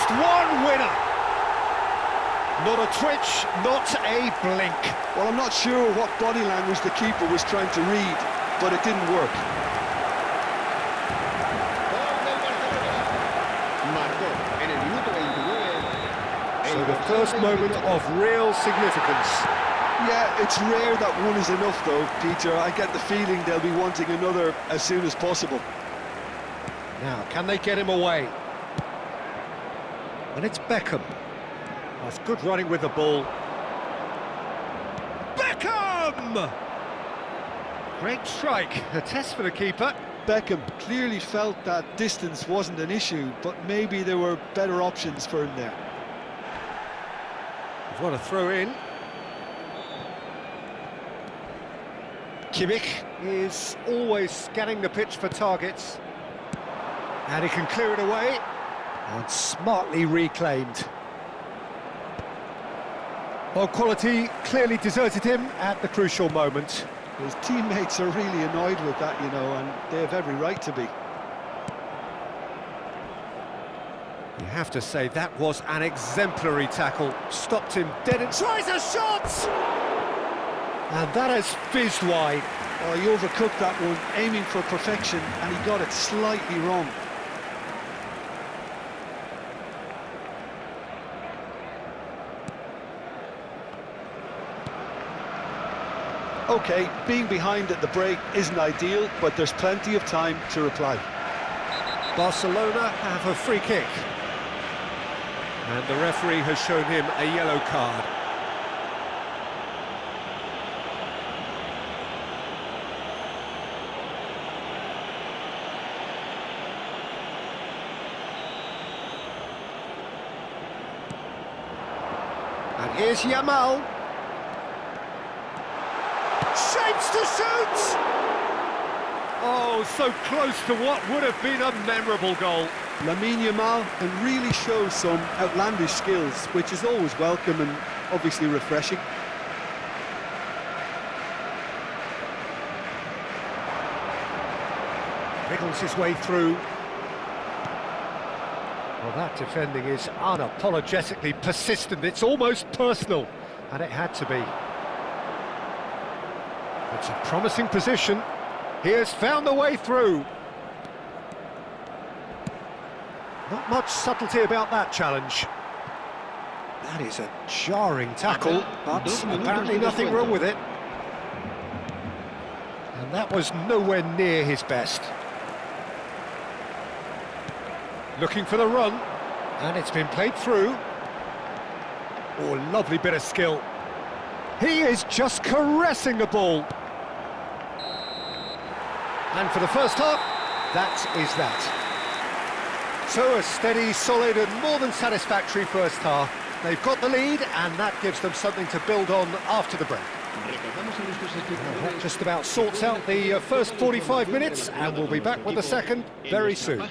Just one winner. Not a twitch, not a blink. Well, I'm not sure what body language the keeper was trying to read, but it didn't work. So the first moment of real significance. Yeah, it's rare that one is enough though, Peter. I get the feeling they'll be wanting another as soon as possible. Now, can they get him away? And it's Beckham. That's good running with the ball. Beckham! Great strike. A test for the keeper. Beckham clearly felt that distance wasn't an issue, but maybe there were better options for him there. We've got a throw in. Kimmich is always scanning the pitch for targets. And he can clear it away. And smartly reclaimed. Well, quality clearly deserted him at the crucial moment. His teammates are really annoyed with that, you know, and they have every right to be. You have to say that was an exemplary tackle. Stopped him dead and tries a shot! And that has fizzed wide. Oh, he overcooked that one, aiming for perfection, and he got it slightly wrong. OK, being behind at the break isn't ideal, but there's plenty of time to reply. Barcelona have a free kick. And the referee has shown him a yellow card. And here's Yamal. Shapes to shoot! Oh, so close to what would have been a memorable goal. Lamine Yamal can really show some outlandish skills, which is always welcome and obviously refreshing. Wriggles his way through. Well, that defending is unapologetically persistent. It's almost personal, and it had to be. It's a promising position. He has found the way through. Not much subtlety about that challenge. That is a jarring tackle, but apparently nothing wrong with it. And that was nowhere near his best. Looking for the run, and it's been played through. Oh, lovely bit of skill. He is just caressing the ball. And for the first half, that is that. So a steady, solid and more than satisfactory first half. They've got the lead and that gives them something to build on after the break. That just about sorts out the first 45 minutes and we'll be back with the second very soon.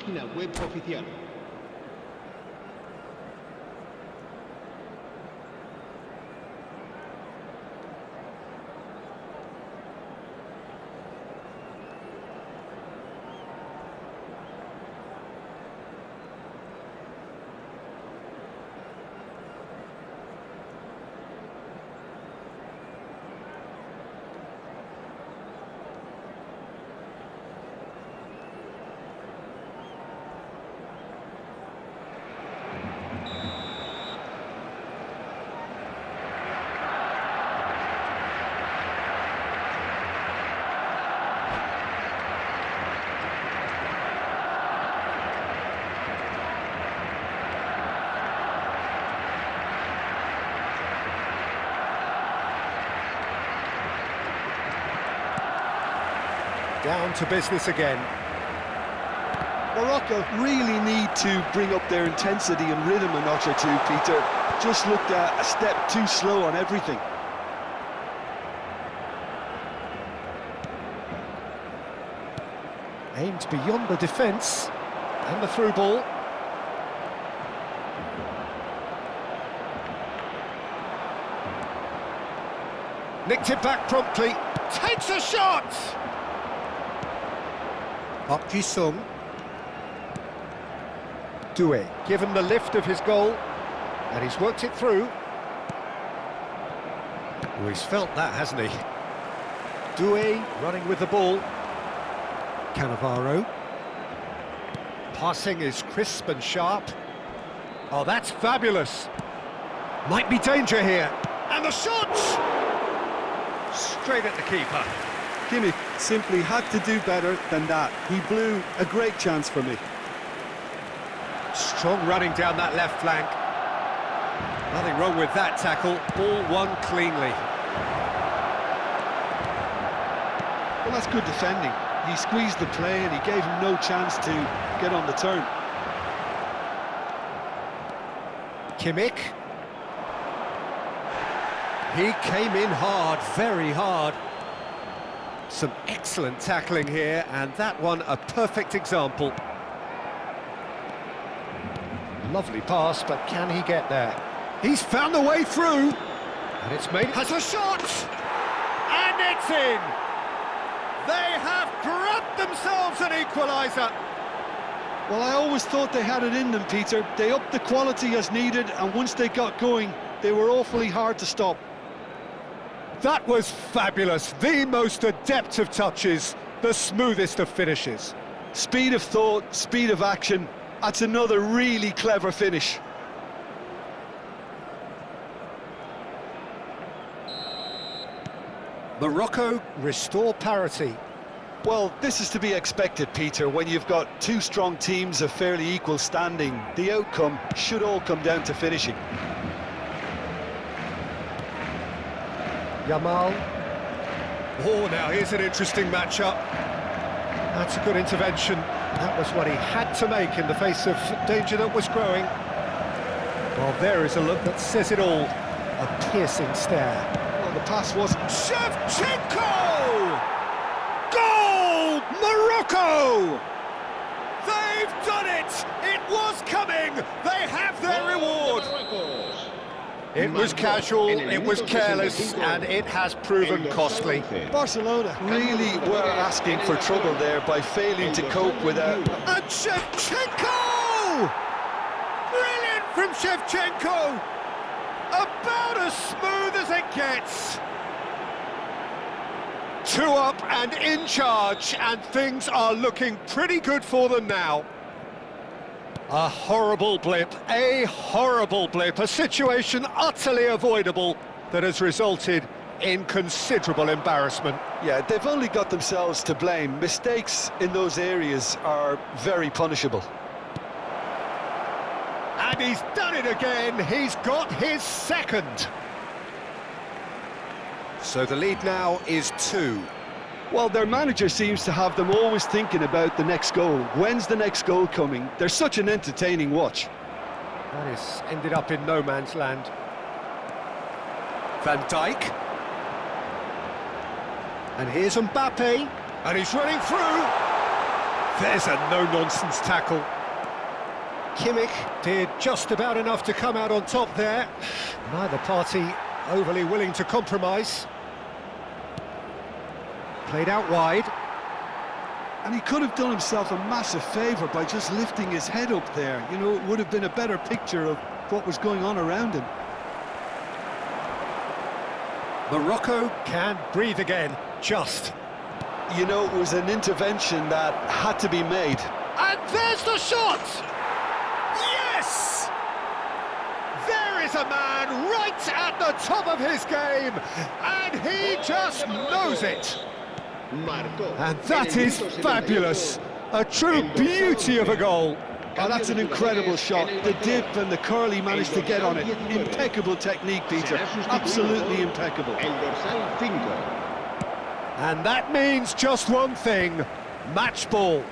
Down to business again. Morocco really need to bring up their intensity and rhythm a notch or two, Peter. Just looked a step too slow on everything. Aimed beyond the defence, and the through ball. Nicked it back promptly, takes a shot! Park Ji-sung. Doué, given the lift of his goal, and he's worked it through. Oh, he's felt that, hasn't he? Doué running with the ball. Cannavaro. Passing is crisp and sharp. Oh, that's fabulous. Might be danger here. And the shot! Straight at the keeper. Kimmich simply had to do better than that. He blew a great chance for me. Strong running down that left flank. Nothing wrong with that tackle. Ball won cleanly. Well, that's good defending. He squeezed the play and he gave him no chance to get on the turn. Kimmich. He came in hard, very hard. Some excellent tackling here, and that one a perfect example. Lovely pass, but can he get there? He's found the way through, and it's made... Has a shot! And it's in! They have grabbed themselves an equaliser. Well, I always thought they had it in them, Peter. They upped the quality as needed, and once they got going, they were awfully hard to stop. That was fabulous. The most adept of touches, the smoothest of finishes. Speed of thought, speed of action. That's another really clever finish. Morocco restore parity. Well, this is to be expected, Peter, when you've got two strong teams of fairly equal standing. The outcome should all come down to finishing. Yamal. Oh, now here's an interesting matchup. That's a good intervention. That was what he had to make in the face of danger that was growing. Well, there is a look that says it all. A piercing stare. Well, the pass wasn't... Shevchenko! Goal! Morocco! They've done it! It was coming! They have their reward! It was casual, it was careless, and it has proven costly. Barcelona really were asking for trouble there by failing to cope with a... And Shevchenko! Brilliant from Shevchenko! About as smooth as it gets. 2 up and in charge, and things are looking pretty good for them now. A horrible blip, a situation utterly avoidable that has resulted in considerable embarrassment. Yeah, they've only got themselves to blame. Mistakes in those areas are very punishable. And he's done it again, he's got his second. So the lead now is 2. Well, their manager seems to have them always thinking about the next goal. When's the next goal coming? They're such an entertaining watch. That has ended up in no man's land. Van Dijk. And here's Mbappe. And he's running through. There's a no-nonsense tackle. Kimmich did just about enough to come out on top there. Neither party overly willing to compromise. Played out wide. And he could have done himself a massive favour by just lifting his head up there. You know, it would have been a better picture of what was going on around him. Morocco can breathe again, just. You know, it was an intervention that had to be made. And there's the shot! Yes! There is a man right at the top of his game, and he just knows it. And that is fabulous. A true beauty of a goal. Oh, that's an incredible shot. The dip and the curl he managed to get on it. Impeccable technique, Peter. Absolutely impeccable. And that means just one thing. Match ball.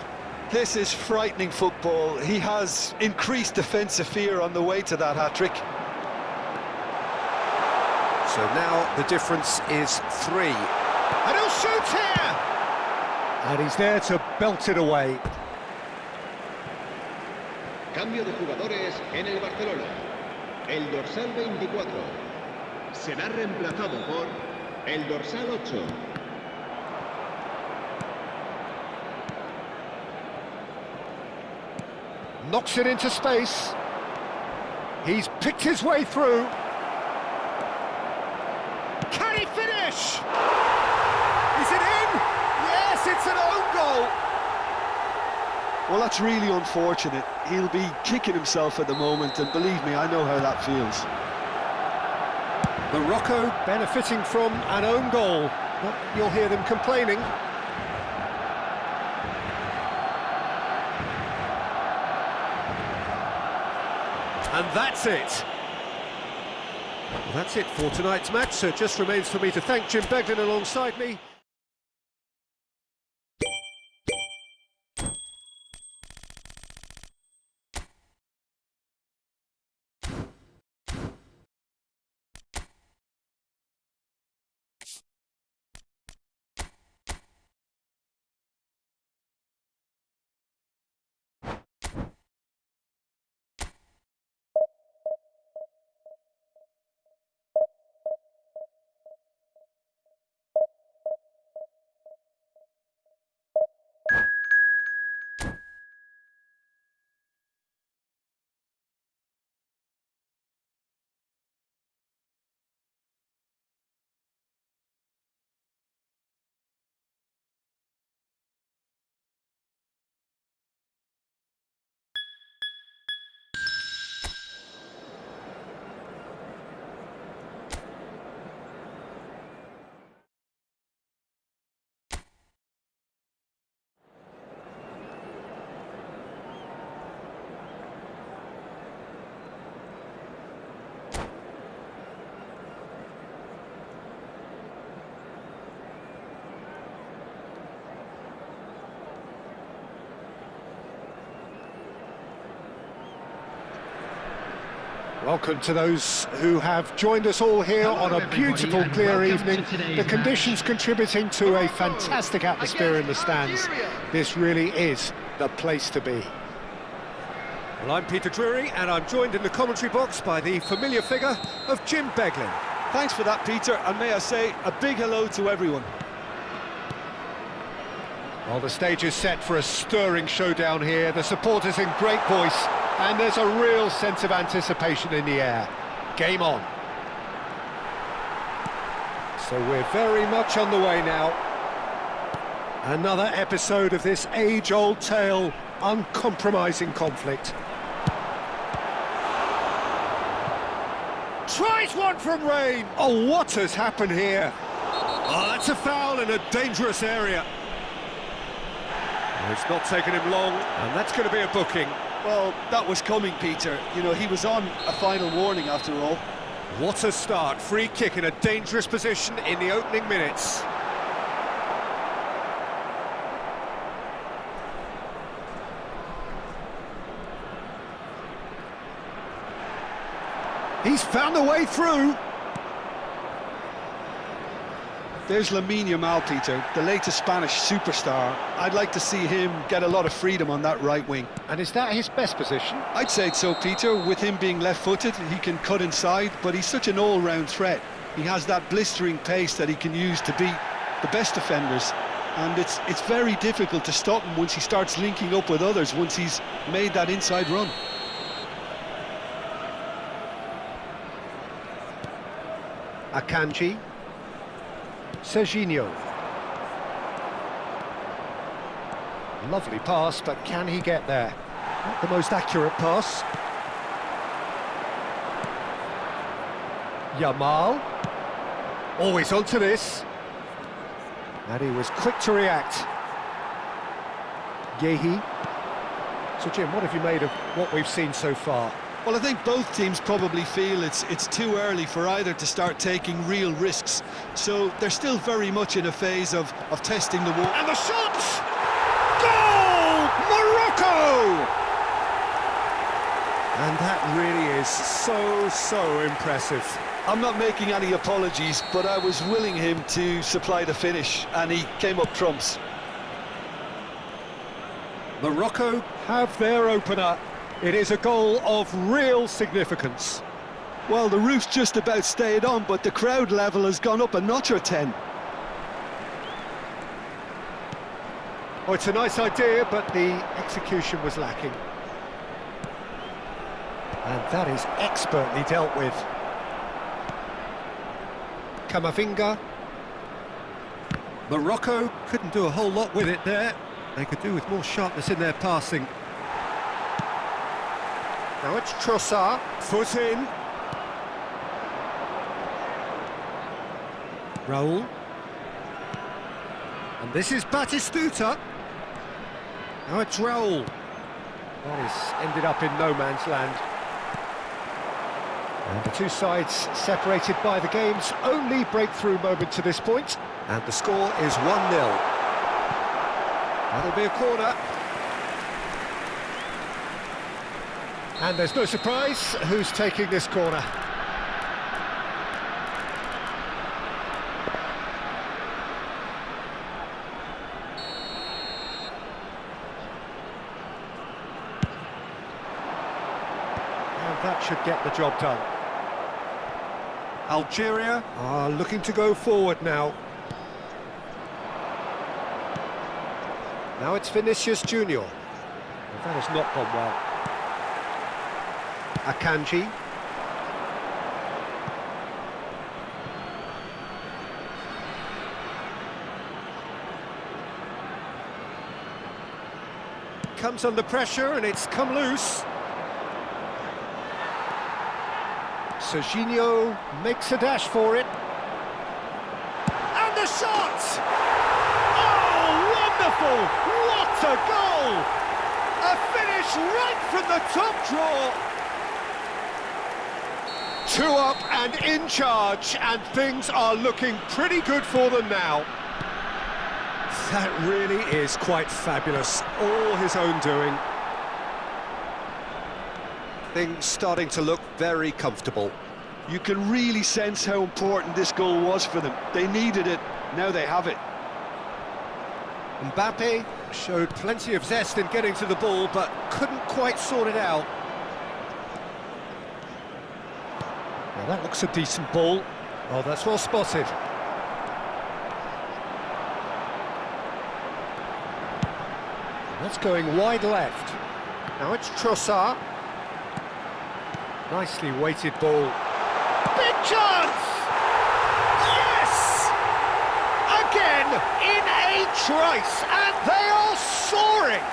This is frightening football. He has increased defensive fear on the way to that hat-trick. So now the difference is 3. And he'll shoot here! And he's there to belt it away. Cambio de jugadores en el Barcelona. El dorsal 24 será reemplazado por el dorsal 8. Knocks it into space. He's picked his way through. Can he finish? Is it in? Yes, it's an own goal. Well, that's really unfortunate. He'll be kicking himself at the moment, and believe me, I know how that feels. Morocco benefiting from an own goal. But you'll hear them complaining. And that's it. Well, that's it for tonight's match, so it just remains for me to thank Jim Beglin alongside me. Welcome to those who have joined us all here on a beautiful, clear evening. The conditions contributing to a fantastic atmosphere in the stands. This really is the place to be. Well, I'm Peter Drury, and I'm joined in the commentary box by the familiar figure of Jim Beglin. Thanks for that, Peter, and may I say a big hello to everyone. Well, the stage is set for a stirring showdown here. The supporters in great voice, and there's a real sense of anticipation in the air. Game on. So we're very much on the way now. Another episode of this age-old tale, uncompromising conflict. Tries one from Rain. Oh, what has happened here? Oh, that's a foul in a dangerous area. It's not taken him long, and that's going to be a booking. Well, that was coming, Peter. You know, he was on a final warning after all. What a start. Free kick in a dangerous position in the opening minutes. He's found a way through. There's Lamine Yamal, Peter, the latest Spanish superstar. I'd like to see him get a lot of freedom on that right wing. And is that his best position? I'd say so, Peter. With him being left-footed, he can cut inside, but he's such an all-round threat. He has that blistering pace that he can use to beat the best defenders. And it's very difficult to stop him once he starts linking up with others, once he's made that inside run. Akanji. Serginho. Lovely pass, but can he get there? Not the most accurate pass. Yamal. Always onto this. And he was quick to react. Yehi. So Jim, what have you made of what we've seen so far? Well, I think both teams probably feel it's too early for either to start taking real risks. So they're still very much in a phase of testing the water. And the shot! Goal! Morocco! And that really is so impressive. I'm not making any apologies, but I was willing him to supply the finish, and he came up trumps. Morocco have their opener. It is a goal of real significance. Well, the roof's just about stayed on, but the crowd level has gone up a notch or 10. Oh, it's a nice idea, but the execution was lacking. And that is expertly dealt with. Camavinga. Morocco couldn't do a whole lot with it there. They could do with more sharpness in their passing. Now it's Trossard, foot in. Raul. And this is Batistuta. Now it's Raul. That is ended up in no man's land. And the two sides separated by the game's only breakthrough moment to this point. And the score is 1-0. That'll be a corner. And there's no surprise who's taking this corner. And that should get the job done. Algeria are looking to go forward now. Now it's Vinicius Junior. Well, that has not gone well. Akanji. Comes under pressure and it's come loose. Serginho makes a dash for it. And the shot! Oh, wonderful! What a goal! A finish right from the top draw. 2 up and in charge, and things are looking pretty good for them now. That really is quite fabulous. All his own doing. Things starting to look very comfortable. You can really sense how important this goal was for them. They needed it, now they have it. Mbappe showed plenty of zest in getting to the ball, but couldn't quite sort it out. Now that looks a decent ball. Oh, that's well spotted. That's going wide left. Now it's Trossard. Nicely weighted ball. Big chance! Yes! Again, in a trice, and they are soaring!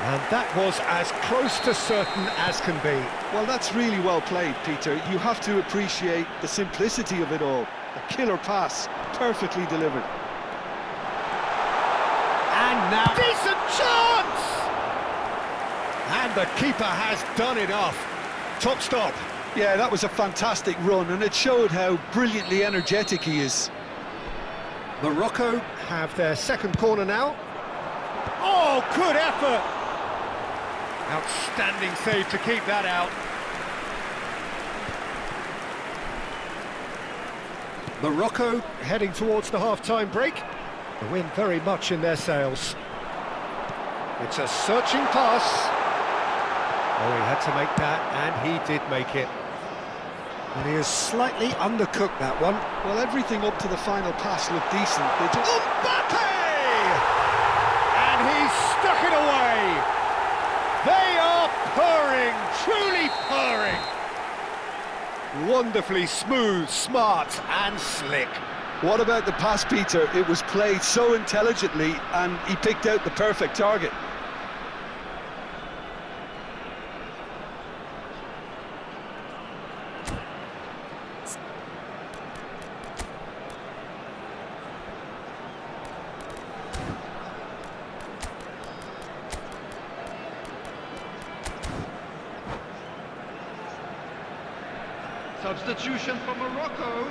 And that was as close to certain as can be. Well, that's really well played, Peter. You have to appreciate the simplicity of it all. A killer pass, perfectly delivered. And now, decent chance! And the keeper has done enough. Top stop. Yeah, that was a fantastic run, and it showed how brilliantly energetic he is. Morocco have their second corner now. Oh, good effort! Outstanding save to keep that out. Morocco heading towards the half-time break. The wind very much in their sails. It's a searching pass. Oh, he had to make that, and he did make it. And he has slightly undercooked that one. Well, everything up to the final pass looked decent. They just... Mbappe! And he's stuck it away. They are purring, truly purring. Wonderfully smooth, smart and slick. What about the pass, Peter? It was played so intelligently, and he picked out the perfect target. Substitution for Morocco,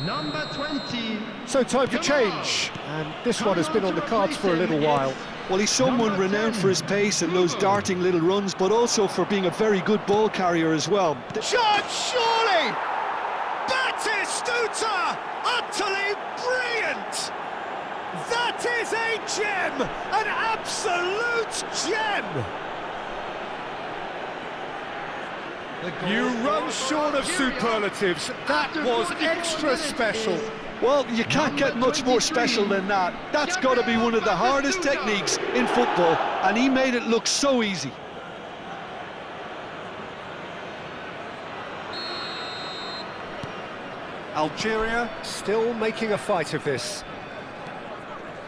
number 20. So time for change, and this one has been on the cards for a little while. Well, he's someone renowned for his pace and those darting little runs, but also for being a very good ball carrier as well. Shot, surely! Batistuta! Utterly brilliant! That is a gem! An absolute gem! You run short of superlatives. That was extra special. Well, you can't get much more special than that. That's got to be one of the hardest techniques in football, and he made it look so easy. Algeria still making a fight of this.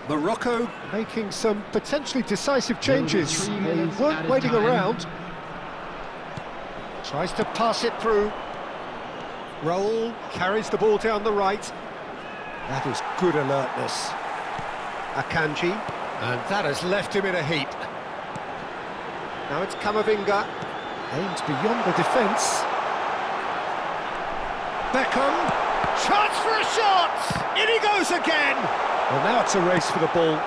Morocco making some potentially decisive changes. They weren't waiting around. Tries to pass it through. Roll, carries the ball down the right. That is good alertness. Akanji, and that has left him in a heap. Now it's Camavinga, aims beyond the defence. Beckham, chance for a shot! In he goes again! Well, now it's a race for the ball.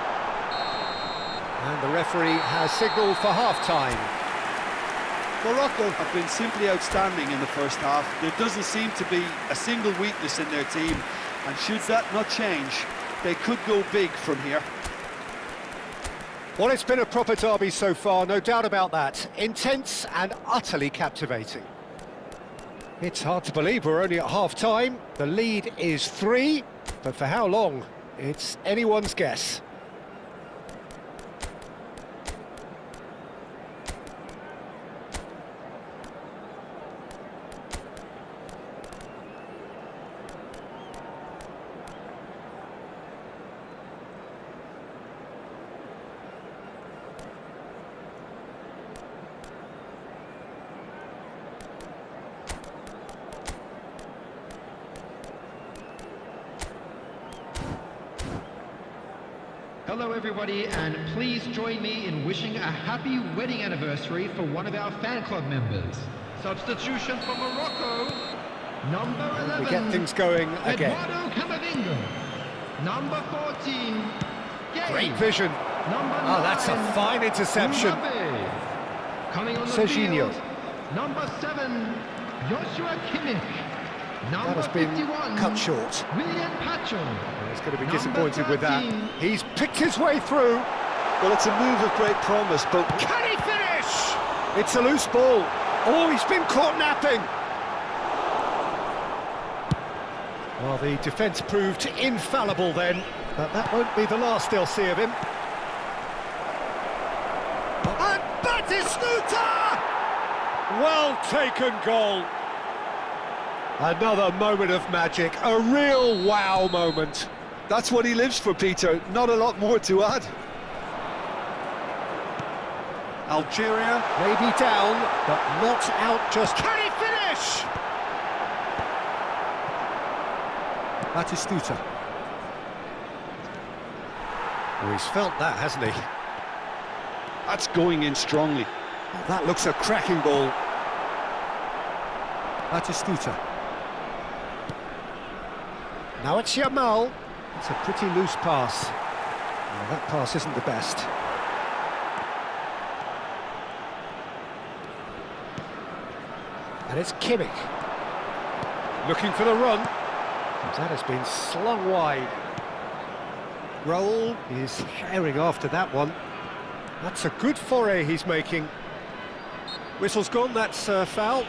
And the referee has signalled for half-time. Morocco have been simply outstanding in the first half. There doesn't seem to be a single weakness in their team, and should that not change, they could go big from here. Well, it's been a proper derby so far, no doubt about that. Intense and utterly captivating. It's hard to believe we're only at half-time. The lead is 3, but for how long? It's anyone's guess. Hello everybody, and please join me in wishing a happy wedding anniversary for one of our fan club members. Substitution for Morocco, number 11. We get things going again. Eduardo Camavinga. Number 14, Gay. Great vision. Number Oh, that's a 9, fine interception. Mbappe. Coming on the Serginho. field, number 7, Joshua Kimmich. Number That has been 51, cut short. William Pacho. He's going to be Number disappointed with that. 13. He's picked his way through. Well, it's a move of great promise, but Can he finish? It's a loose ball. Oh, he's been caught napping. Well, the defence proved infallible then, but that won't be the last they'll see of him. And Batistuta! Well taken goal. Another moment of magic, a real wow moment. that's what he lives for, Peter. Not a lot more to add. Algeria Maybe down, but not out just... Can he finish? Batistuta. Oh, he's felt that, hasn't he? That's going in strongly. Oh, that looks a cracking ball. Batistuta. Now it's Yamal. It's a pretty loose pass. Well, that pass isn't the best. And it's Kimmich. Looking for the run. That has been slung wide. Roll is herring after that one. That's a good foray he's making. Whistle's gone, that's foul.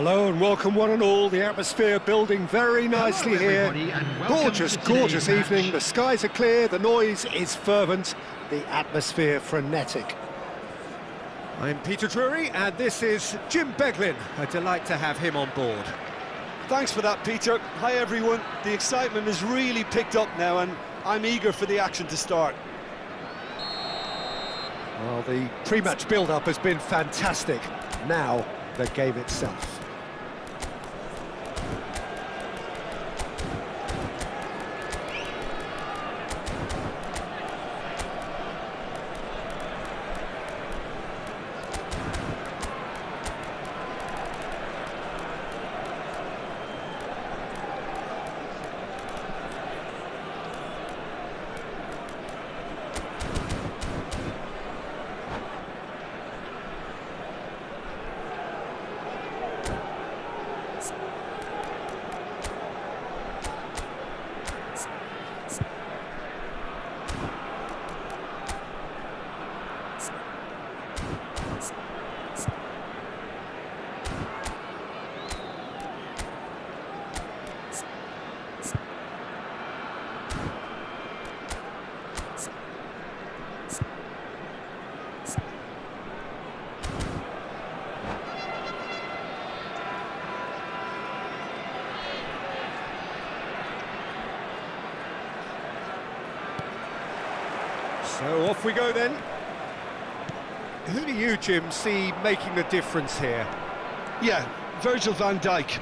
Hello and welcome one and all. The atmosphere building very nicely here. Everybody, and welcome Gorgeous, to today's gorgeous match. evening. The skies are clear, the noise is fervent, the atmosphere frenetic. I'm Peter Drury and this is Jim Beglin. A delight to have him on board. Thanks for that, Peter. Hi, everyone. The excitement has really picked up now, and I'm eager for the action to start. Well, the pre-match build-up has been fantastic. Now, the game itself. So off we go then. Who do you, Jim, see making the difference here? Yeah, Virgil van Dijk.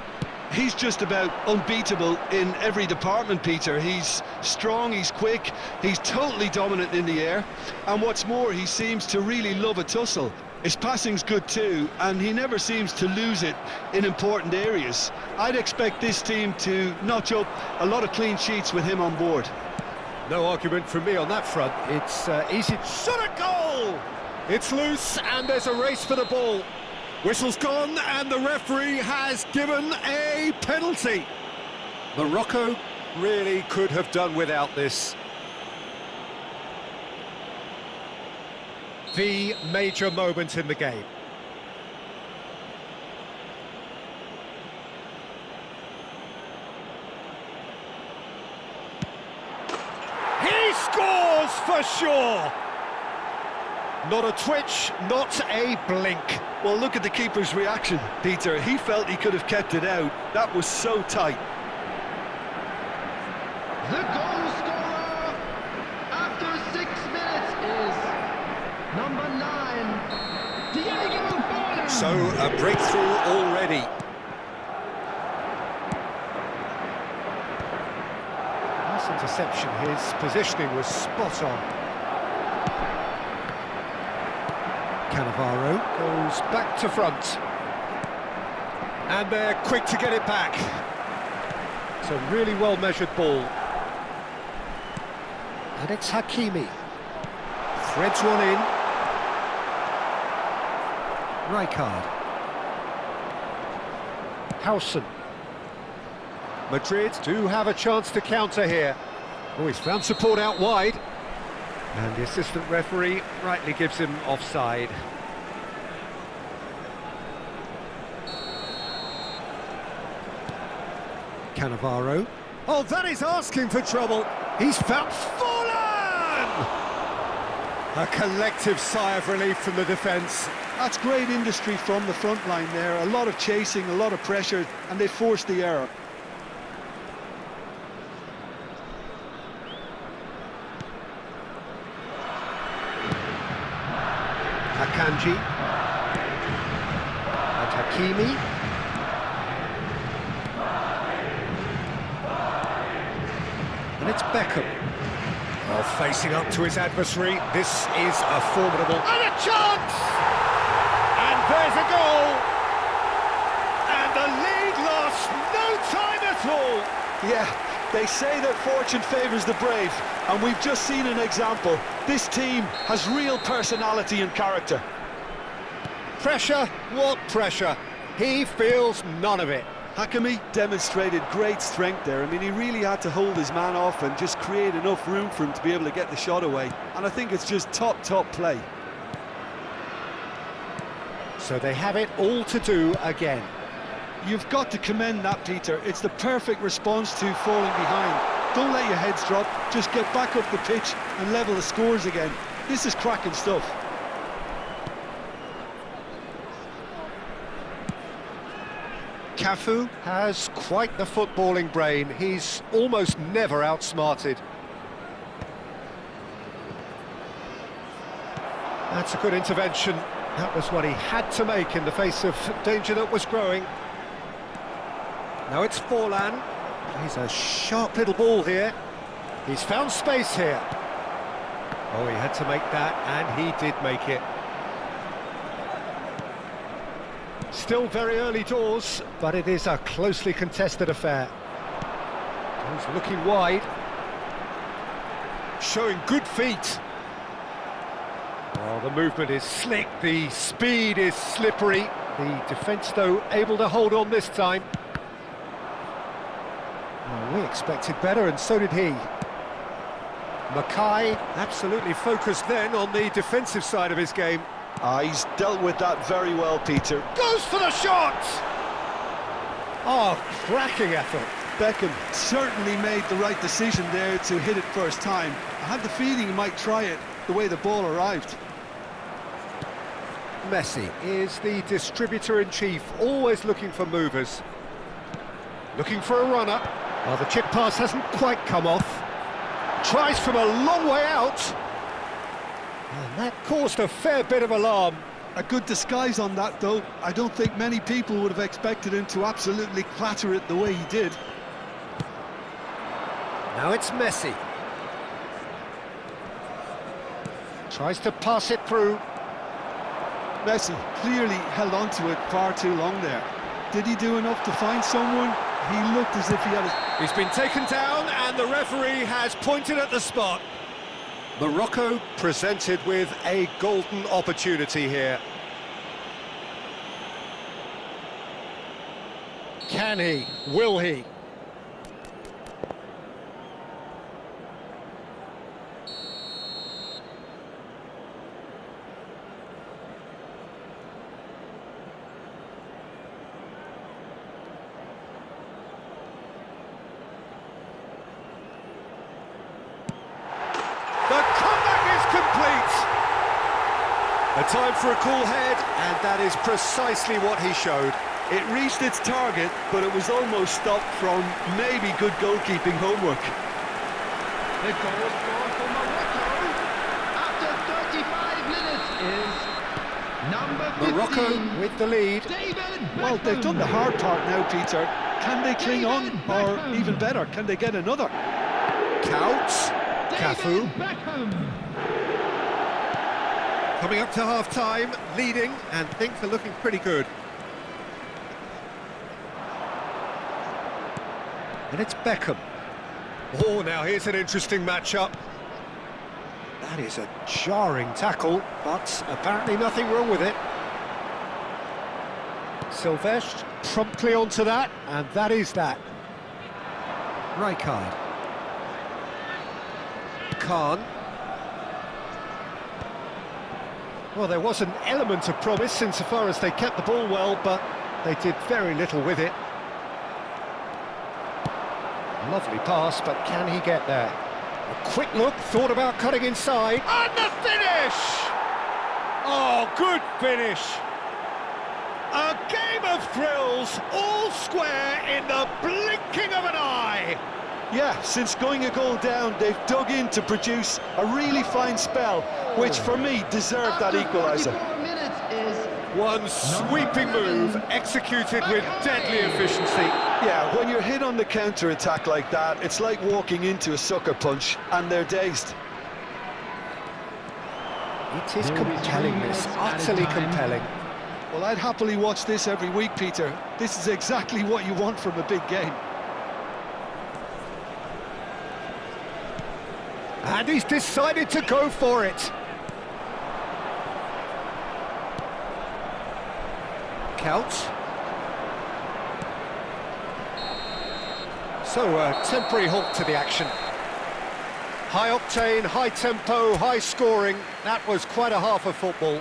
He's just about unbeatable in every department, Peter. He's strong, he's quick, he's totally dominant in the air. And what's more, he seems to really love a tussle. His passing's good too, and he never seems to lose it in important areas. I'd expect this team to notch up a lot of clean sheets with him on board. No argument from me on that front. It's easy. Shot a goal! It's loose and there's a race for the ball. Whistle's gone and the referee has given a penalty. Morocco really could have done without this. The major moment in the game. He scores for sure! Not a twitch, not a blink. Well, look at the keeper's reaction, Peter. He felt he could have kept it out. That was so tight. The goal scorer after 6 minutes is number 9, Diego Forlán. So, a breakthrough already. Nice interception. His positioning was spot on. Cannavaro goes back to front. And they're quick to get it back. It's a really well-measured ball. And it's Hakimi. Threads one in. Rijkaard. Howson. Madrid do have a chance to counter here. Oh, he's found support out wide. And the assistant referee rightly gives him offside. Cannavaro. Oh, that is asking for trouble. He's found Forlán! A collective sigh of relief from the defence. That's great industry from the front line there. A lot of chasing, a lot of pressure, and they forced the error. Akanji. And Hakimi. And it's Beckham. Well, facing up to his adversary, this is a formidable... And a chance! And there's a goal! And the lead lost no time at all! Yeah, they say that fortune favours the brave, and we've just seen an example. This team has real personality and character. Pressure? What pressure? He feels none of it. Hakimi demonstrated great strength there. I mean, he really had to hold his man off and just create enough room for him to be able to get the shot away. And I think it's just top play. So they have it all to do again. You've got to commend that, Peter. It's the perfect response to falling behind. Don't let your heads drop, just get back up the pitch and level the scores again. This is cracking stuff. Cafu has quite the footballing brain. He's almost never outsmarted. That's a good intervention. That was what he had to make in the face of danger that was growing. Now it's Forlan. He's a sharp little ball here. He's found space here. Oh, he had to make that, and he did make it. Still very early doors, but it is a closely contested affair. He's looking wide. Showing good feet. Oh, the movement is slick, the speed is slippery. The defence, though, able to hold on this time. Well, we expected better, and so did he. Mackay absolutely focused then on the defensive side of his game. He's dealt with that very well, Peter. Goes for the shot! Oh, cracking effort. Beckham certainly made the right decision there to hit it first time. I had the feeling he might try it the way the ball arrived. Messi is the distributor-in-chief, always looking for movers. Looking for a runner. Well, the chip pass hasn't quite come off. Tries from a long way out. And that caused a fair bit of alarm. A good disguise on that, though. I don't think many people would have expected him to absolutely clatter it the way he did. Now it's Messi. Tries to pass it through. Messi clearly held on to it far too long there. Did he do enough to find someone? He looked as if he had a... He's been taken down and the referee has pointed at the spot. Morocco presented with a golden opportunity here. Can he? Will he? The comeback is complete! A time for a cool head, and that is precisely what he showed. It reached its target, but it was almost stopped from maybe good goalkeeping homework. The goal scorer for Morocco after 35 minutes is number 15. Morocco with the lead. David Well, they've done the hard part now, Peter. Can they cling on, or Beckham. even better, can they get another? Couch. Cafu. Beckham. Coming up to half-time, leading, and things are looking pretty good. And it's Beckham. Oh, now here's an interesting matchup. That is a jarring tackle, but apparently nothing wrong with it. Silvestre promptly onto that, and that is that. Rijkaard. Khan. Well, there was an element of promise insofar as they kept the ball well, but they did very little with it. Lovely pass, but can he get there? A quick look, thought about cutting inside, and the finish! Oh, good finish! A game of thrills, all square in the blinking of an eye! Yeah, since going a goal down, they've dug in to produce a really fine spell, which for me deserved that equaliser. 44 minutes is One sweeping move, executed with deadly efficiency. Yeah, when you're hit on the counter-attack like that, it's like walking into a sucker punch, and they're dazed. It is compelling, this, utterly compelling. Well, I'd happily watch this every week, Peter. This is exactly what you want from a big game. And he's decided to go for it. Couch. So a temporary halt to the action. High octane, high tempo, high scoring. That was quite a half of football.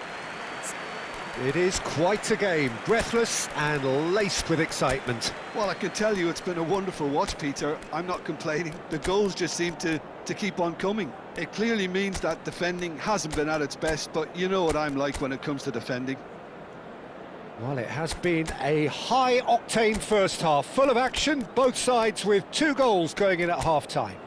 It is quite a game, breathless and laced with excitement. Well, I can tell you it's been a wonderful watch, Peter. I'm not complaining. The goals just seem to keep on coming. It clearly means that defending hasn't been at its best, but you know what I'm like when it comes to defending. Well, it has been a high-octane first half, full of action, both sides with 2 goals going in at half-time.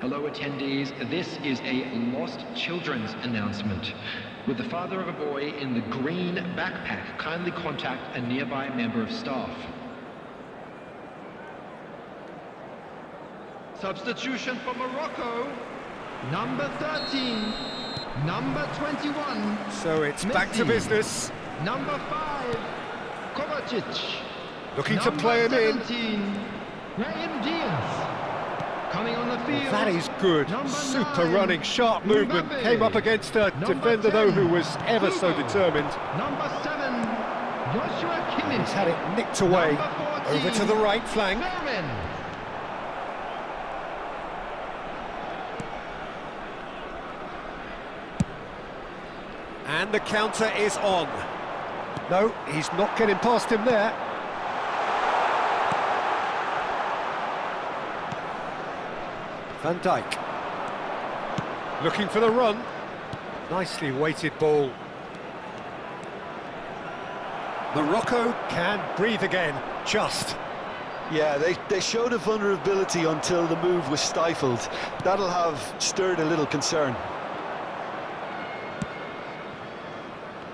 Hello attendees, this is a lost children's announcement. With the father of a boy in the green backpack, kindly contact a nearby member of staff. Substitution for Morocco, number 13, number 21. So it's back to Messi. business. Number 5, Kovacic. Looking to play him in. 17, Brahim Diaz. Coming on the field. That is good. Number Super 9, running, sharp movement. Mbappe. Came up against a Number defender, 10, though, who was ever so Hugo. determined. Number 7, Joshua Kimmich. He's had it nicked away. Number 14, Over to the right flank. Fermin. And the counter is on. No, he's not getting past him there. Van Dijk. Looking for the run. Nicely weighted ball. Morocco can breathe again, just. Yeah, they showed a vulnerability until the move was stifled. That'll have stirred a little concern.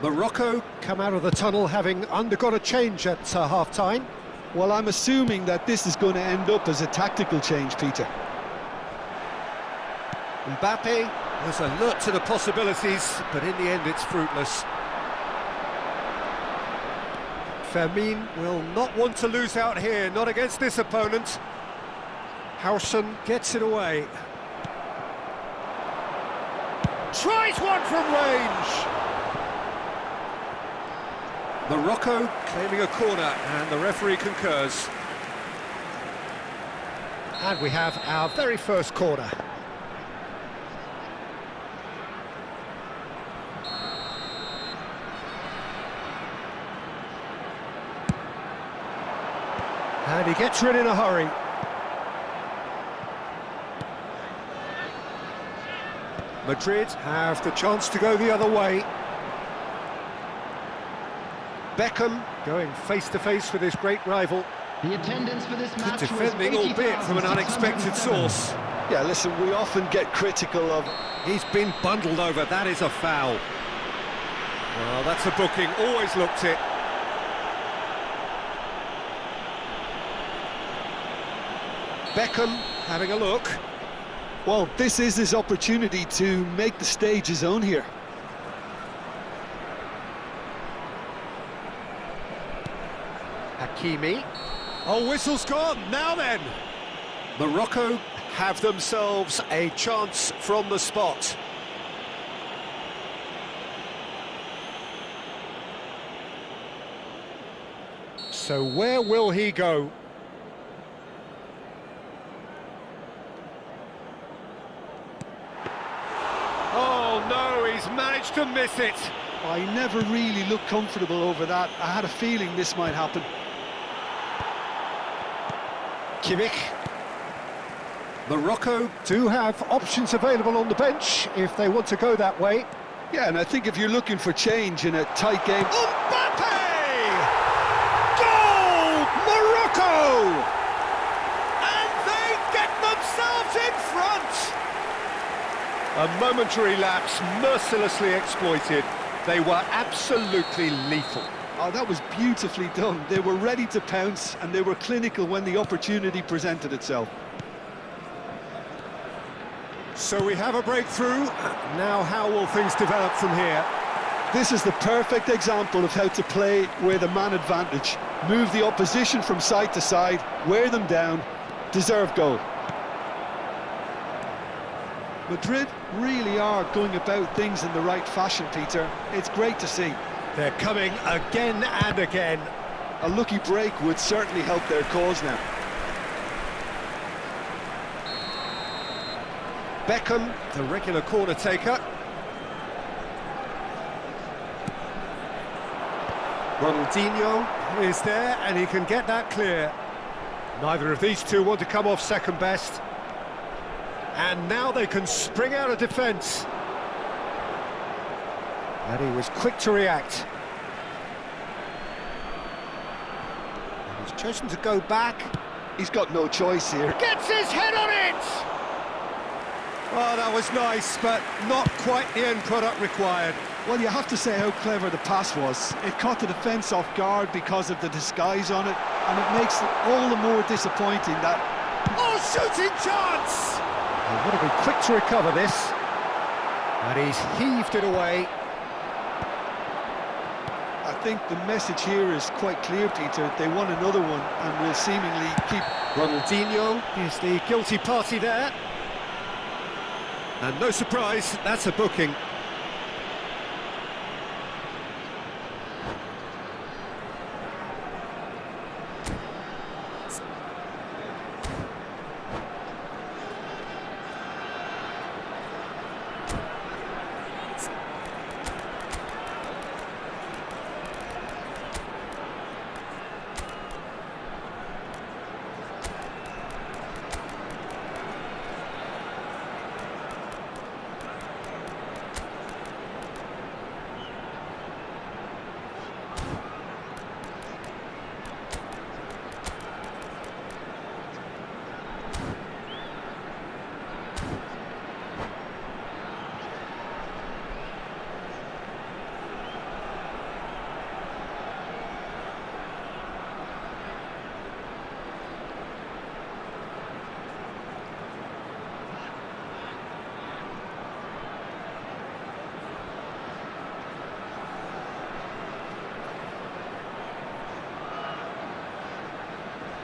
Morocco come out of the tunnel having undergone a change at half-time. Well, I'm assuming that this is going to end up as a tactical change, Peter. Mbappe was alert to the possibilities, but in the end it's fruitless. Fermin will not want to lose out here, not against this opponent. Howson gets it away. Tries one from range! Morocco claiming a corner, and the referee concurs. And we have our very first corner. And he gets rid in a hurry. Madrid have the chance to go the other way. Beckham going face-to-face with his great rival. The attendance for this match Defending, was albeit from an unexpected 80,607. source. Yeah, listen, we often get critical of... He's been bundled over, that is a foul. Well, that's a booking, always looked it. Beckham having a look. Well, this is his opportunity to make the stage his own here. Hakimi. Oh, whistle's gone, now then. Morocco have themselves a chance from the spot. So where will he go? Oh no, he's managed to miss it. I never really looked comfortable over that. I had a feeling this might happen. Kimmich. Morocco do have options available on the bench if they want to go that way. Yeah, and I think if you're looking for change in a tight game... Mbappe! Goal! Morocco! And they get themselves in front! A momentary lapse, mercilessly exploited. They were absolutely lethal. Oh, that was beautifully done. They were ready to pounce, and they were clinical when the opportunity presented itself. So we have a breakthrough. Now how will things develop from here? This is the perfect example of how to play with a man advantage. Move the opposition from side to side, wear them down, deserve goal. Madrid really are going about things in the right fashion, Peter. It's great to see. They're coming again and again. A lucky break would certainly help their cause now. Beckham, the regular corner taker. Ronaldinho is there, and he can get that clear. Neither of these two want to come off second best. And now they can spring out of defence. And he was quick to react. And he's chosen to go back. He's got no choice here. Gets his head on it! Oh, that was nice, but not quite the end product required. Well, you have to say how clever the pass was. It caught the defence off guard because of the disguise on it, and it makes it all the more disappointing that... Oh, shooting chance! He would have been quick to recover this. And he's heaved it away. I think the message here is quite clear, Peter. They want another one and will seemingly keep... Ronaldinho is the guilty party there. And no surprise, that's a booking.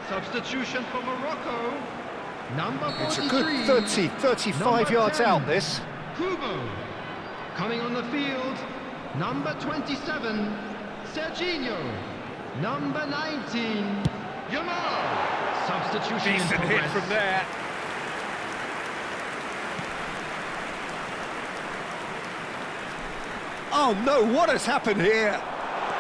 Substitution for Morocco. Number 43. It's a good 30, 35 yards out, this. Kubo. Coming on the field. Number 27. Serginho. Number 19. Yamal. Substitution in Decent hit progress. from there. Oh no, what has happened here?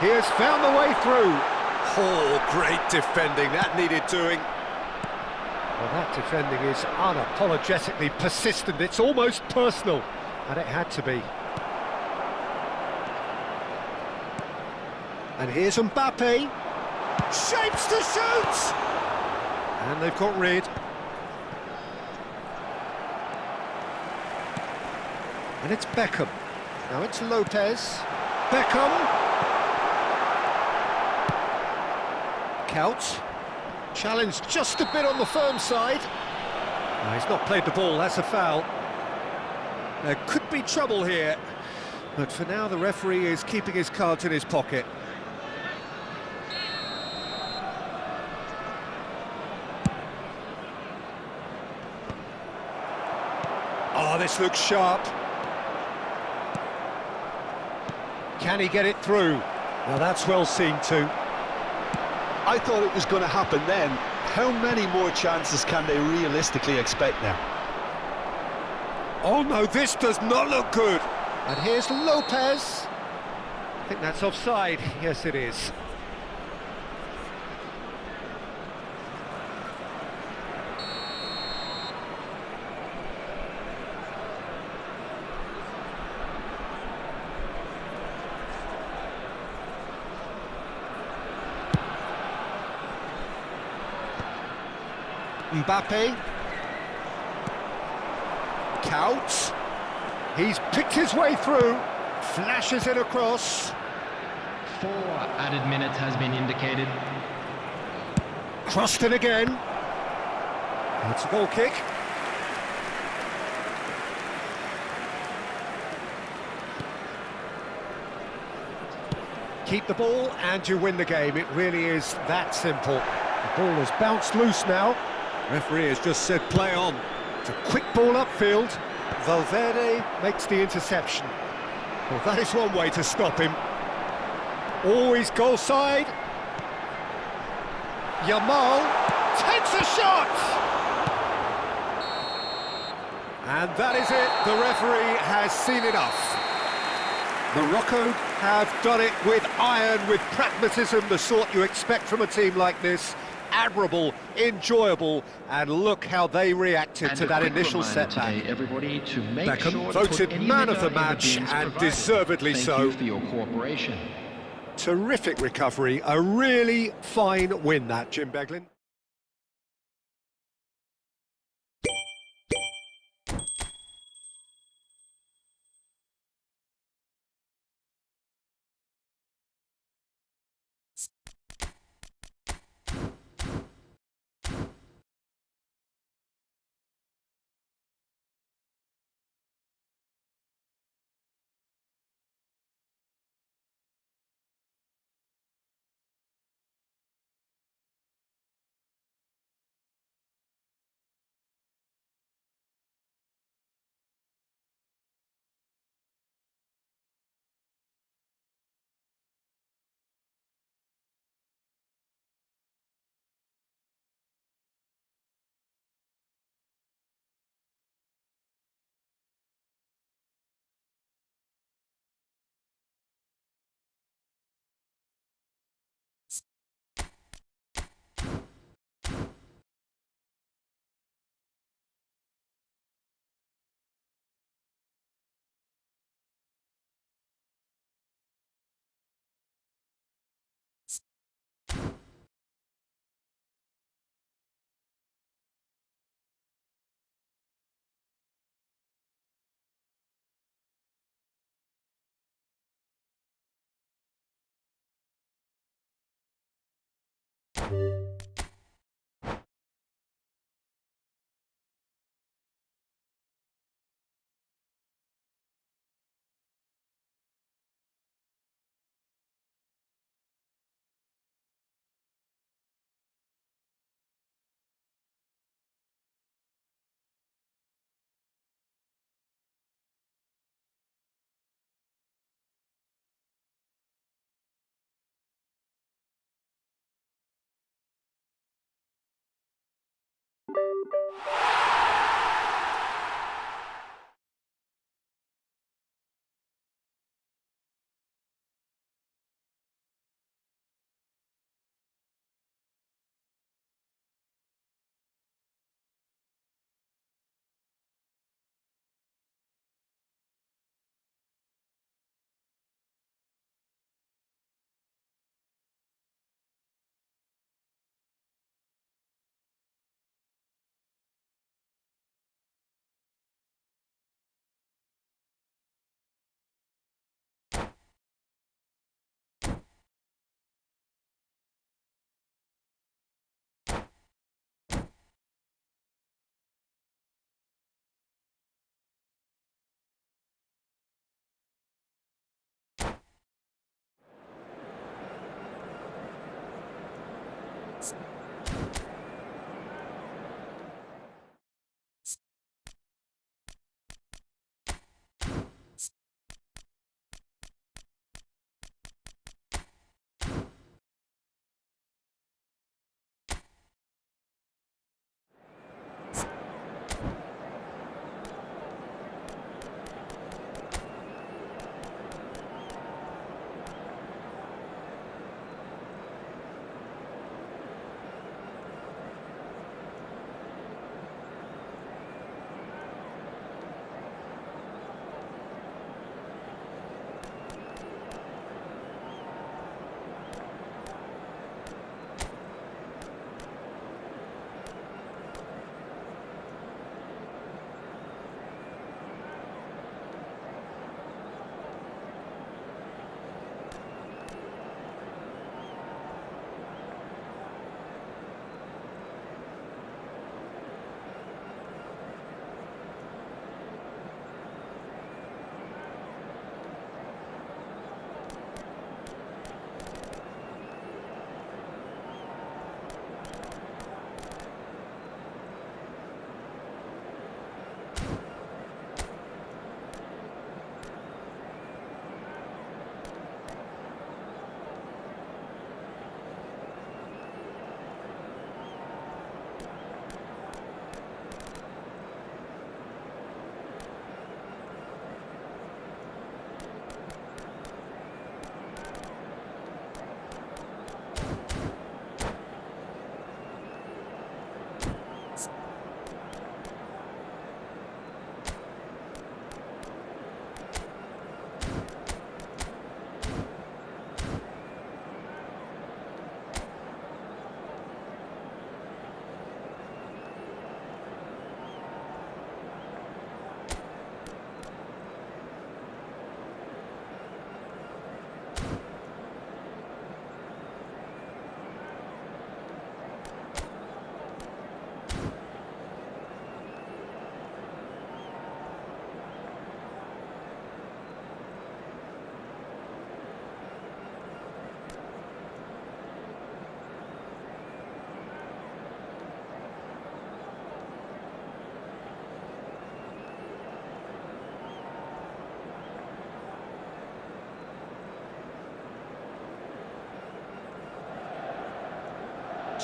He has found the way through. Oh, great defending, that needed doing. Well, that defending is unapologetically persistent, it's almost personal, and it had to be. And here's Mbappe, shapes to shoot! And they've got rid. And it's Beckham. Now it's Lopez. Beckham. Couch. Challenged just a bit on the firm side. No, he's not played the ball, that's a foul. There could be trouble here. But for now, the referee is keeping his cards in his pocket. Oh, this looks sharp. Can he get it through? Now that's well seen too. I thought it was going to happen then. How many more chances can they realistically expect now? Oh no, this does not look good. And here's Lopez. I think that's offside. Yes, it is. Mbappe. Couch. He's picked his way through. Flashes it across. 4 added minutes has been indicated. Crossed it again. It's a goal kick. Keep the ball and you win the game. It really is that simple. The ball has bounced loose now. Referee has just said play on. It's a quick ball upfield. Valverde makes the interception. Well, that is one way to stop him. Always goal side. Yamal takes a shot! And that is it. The referee has seen enough. Morocco have done it with iron, with pragmatism, the sort you expect from a team like this. Admirable, enjoyable, and look how they reacted to that initial setback. Today, everybody, to make Beckham sure to voted put any man of the litter in match, bins and provided. deservedly Thank so. you for your cooperation. Terrific recovery, a really fine win that, Jim Beglin.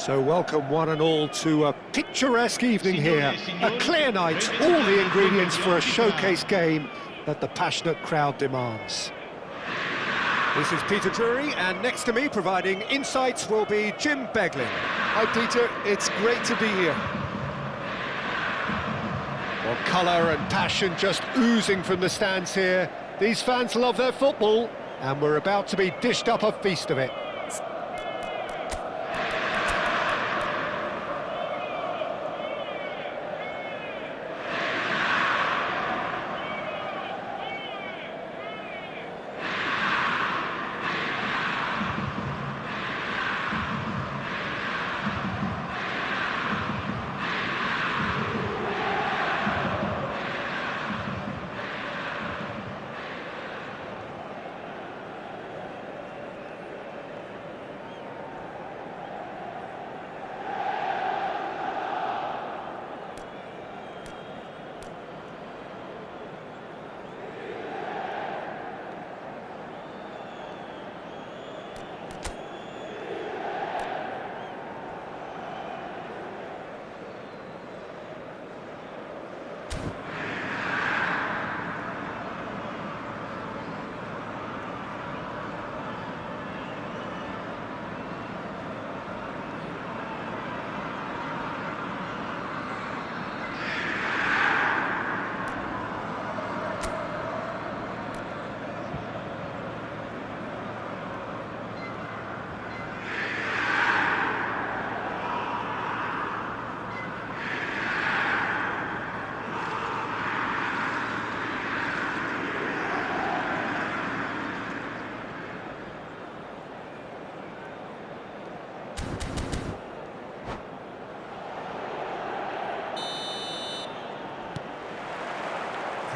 So welcome one and all to a picturesque evening here. A clear night, all the ingredients for a showcase game that the passionate crowd demands. This is Peter Drury, and next to me providing insights will be Jim Beglin. Hi Peter, it's great to be here. Well, colour and passion just oozing from the stands here. These fans love their football, and we're about to be dished up a feast of it.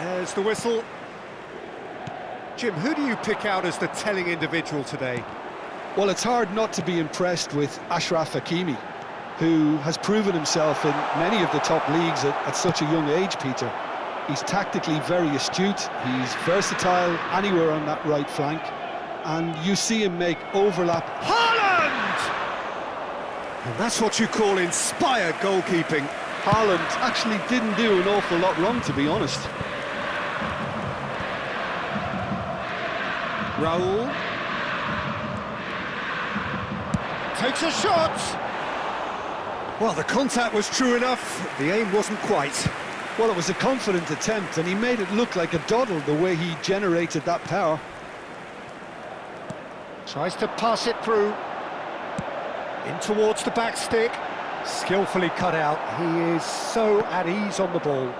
There's the whistle. Jim, who do you pick out as the telling individual today? Well, it's hard not to be impressed with Achraf Hakimi, who has proven himself in many of the top leagues at such a young age, Peter. He's tactically very astute, he's versatile anywhere on that right flank, and you see him make overlap. Haaland! And that's what you call inspired goalkeeping. Haaland actually didn't do an awful lot wrong, to be honest. Raul takes a shot. Well, the contact was true enough, the aim wasn't quite. Well, it was a confident attempt, and he made it look like a doddle the way he generated that power. Tries to pass it through. In towards the back stick. Skillfully cut out. He is so at ease on the ball.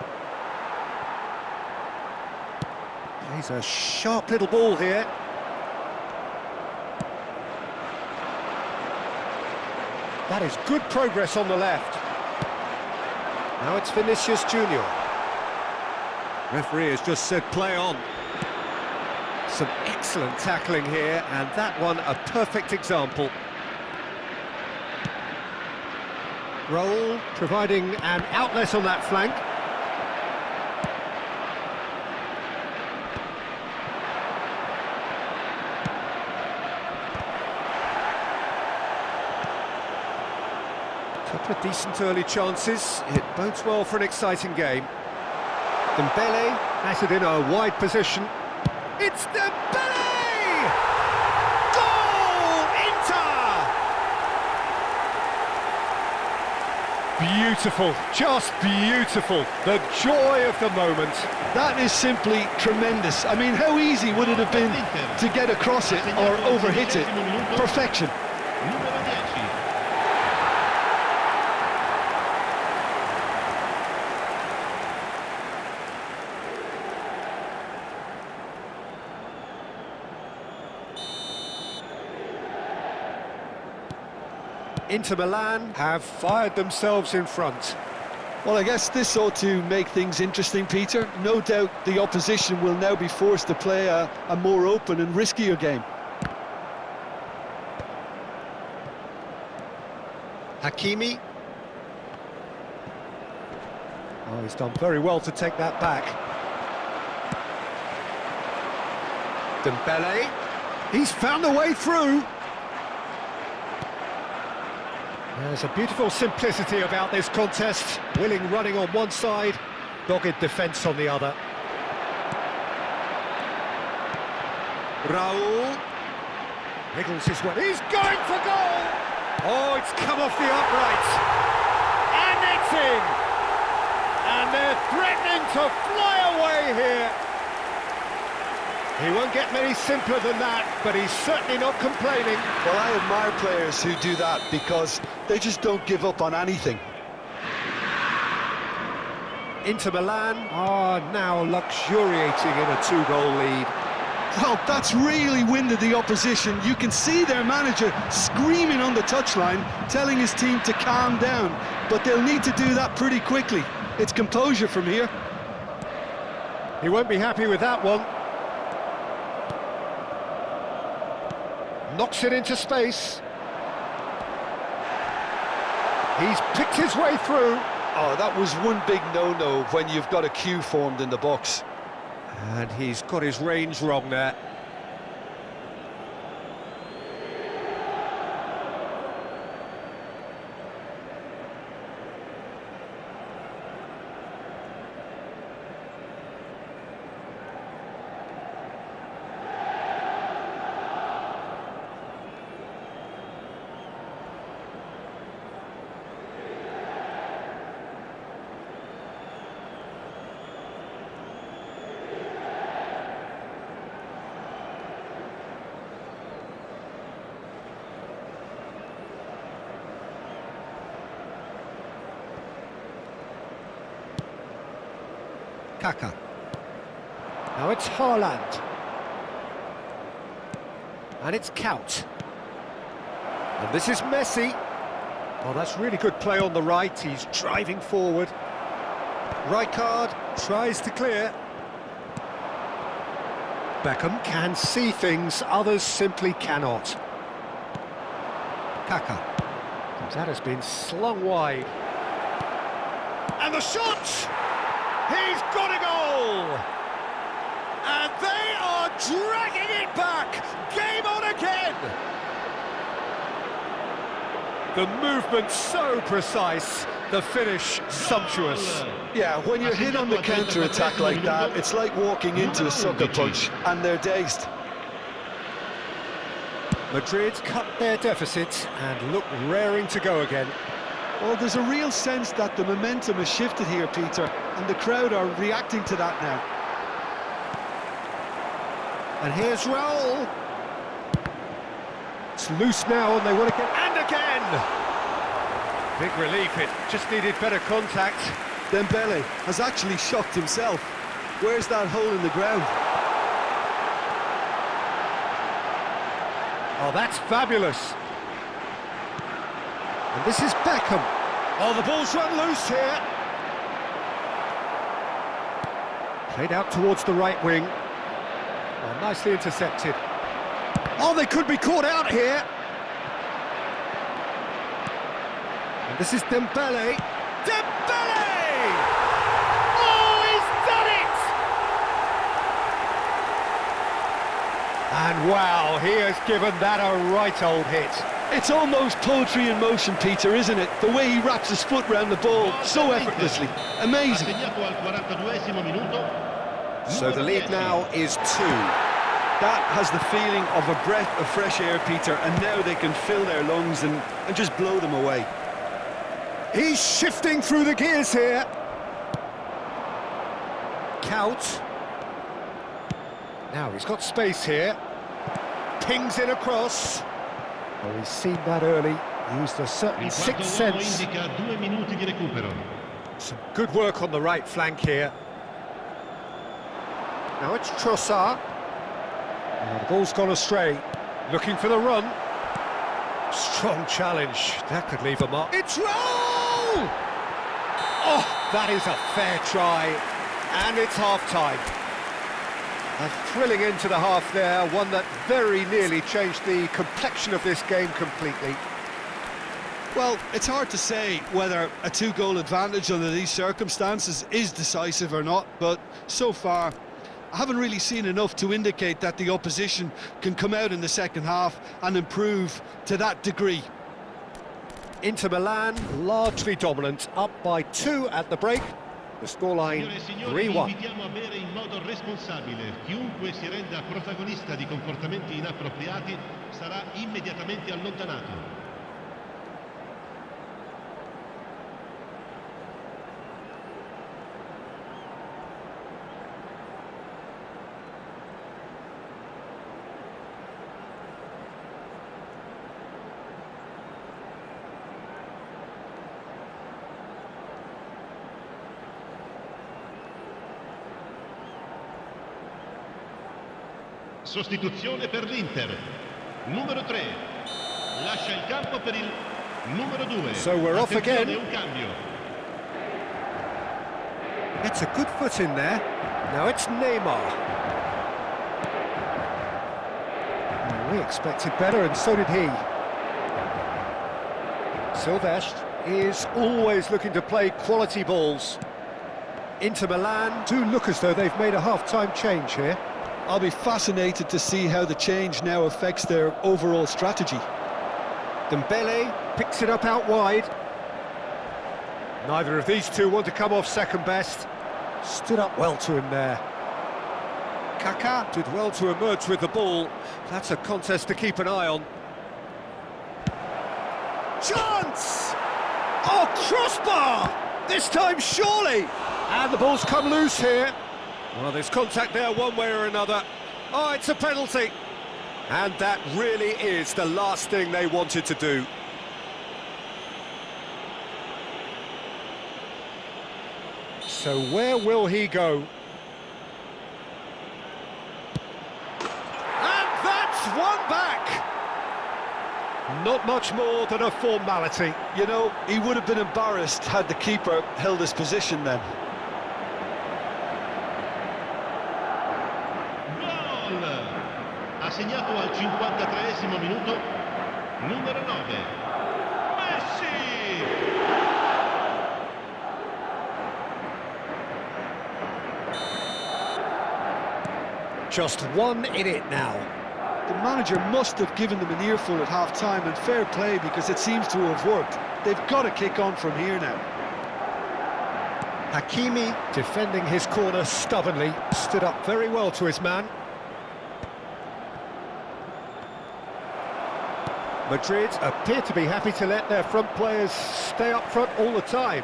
Plays a sharp little ball here. That is good progress on the left. Now it's Vinicius Junior. Referee has just said play on. Some excellent tackling here, and that one a perfect example. Raul providing an outlet on that flank. Couple of decent early chances. It bodes well for an exciting game. Dembele has it in a wide position. It's Dembele! Goal! Inter! Beautiful, just beautiful. The joy of the moment. That is simply tremendous. I mean, how easy would it have been to get across it or overhit it? Perfection. Inter Milan have fired themselves in front. Well, I guess this ought to make things interesting, Peter. No doubt the opposition will now be forced to play a more open and riskier game. Hakimi. Oh, he's done very well to take that back. Dembele. He's found a way through. There's a beautiful simplicity about this contest. Willing running on one side, dogged defence on the other. Raul wriggles his way. He's going for goal! Oh, it's come off the uprights. And it's in! And they're threatening to fly away here. He won't get many simpler than that, but he's certainly not complaining. Well, I admire players who do that because they just don't give up on anything. Inter Milan are now luxuriating in a two-goal lead. Well, that's really winded the opposition. You can see their manager screaming on the touchline, telling his team to calm down. But they'll need to do that pretty quickly. It's composure from here. He won't be happy with that one. Knocks it into space. He's picked his way through. Oh, that was one big no-no when you've got a queue formed in the box. And he's got his range wrong there. Kaka. Now it's Haaland. And it's Kaut. And this is Messi. Oh, that's really good play on the right. He's driving forward. Rijkaard tries to clear. Beckham can see things, others simply cannot. Kaka. That has been slung wide. And the shot! He's got a goal! And they are dragging it back! Game on again! The movement so precise, the finish sumptuous. Yeah, when you're hit on the counter-attack like that, it's like walking into a sucker punch, and they're dazed. Madrid cut their deficit and look raring to go again. Well, there's a real sense that the momentum has shifted here, Peter, and the crowd are reacting to that now. And here's Raul. It's loose now and they want to get... And again! Big relief, it just needed better contact. Dembele has actually shocked himself. Where's that hole in the ground? Oh, that's fabulous. And this is Beckham. Oh, the ball's run loose here. Played out towards the right wing. Oh, nicely intercepted. Oh, they could be caught out here. And this is Dembele. Dembele! Oh, he's done it! And wow, he has given that a right old hit. It's almost poetry in motion, Peter, isn't it? The way he wraps his foot round the ball so effortlessly. Amazing. So the lead now is 2. That has the feeling of a breath of fresh air, Peter, and now they can fill their lungs and just blow them away. He's shifting through the gears here. Kaut. Now he's got space here. Pings in across. Oh, he's seen that early. Used a certain sixth sense. Some good work on the right flank here. Now it's Trossard. Oh, the ball's gone astray. Looking for the run. Strong challenge. That could leave a mark. It's Raul! Oh, that is a fair try. And it's half-time. A thrilling end to the half there, one that very nearly changed the complexion of this game completely. Well, it's hard to say whether a 2-goal advantage under these circumstances is decisive or not, but so far I haven't really seen enough to indicate that the opposition can come out in the second half and improve to that degree. Inter Milan, largely dominant, up by 2 at the break. The scoreline Signore e signori, 3-1. vi invitiamo a bere in modo responsabile. Chiunque si renda protagonista di comportamenti inappropriati sarà immediatamente allontanato. Sostituzione per l'Inter. Numero 3. Lascia il campo per il numero 2. So we're off again. Un cambio. It's a good foot in there. Now it's Neymar. Well, we expected better, and so did he. Silvestre is always looking to play quality balls. Inter Milan do look as though they've made a half-time change here. I'll be fascinated to see how the change now affects their overall strategy. Dembele picks it up out wide. Neither of these two want to come off second best. Stood up well to him there. Kaká did well to emerge with the ball. That's a contest to keep an eye on. Chance! Oh, crossbar! This time surely! And the ball's come loose here. Well, there's contact there one way or another. Oh, it's a penalty. And that really is the last thing they wanted to do. So where will he go? And that's one back! Not much more than a formality. You know, he would have been embarrassed had the keeper held his position then. Ha segnato al 53esimo minuto numero 9 Messi. Just one in it now. The manager must have given them an earful at half-time, and fair play because it seems to have worked. They've got to kick on from here now. Hakimi defending his corner stubbornly, stood up very well to his man. Madrid appear to be happy to let their front players stay up front all the time.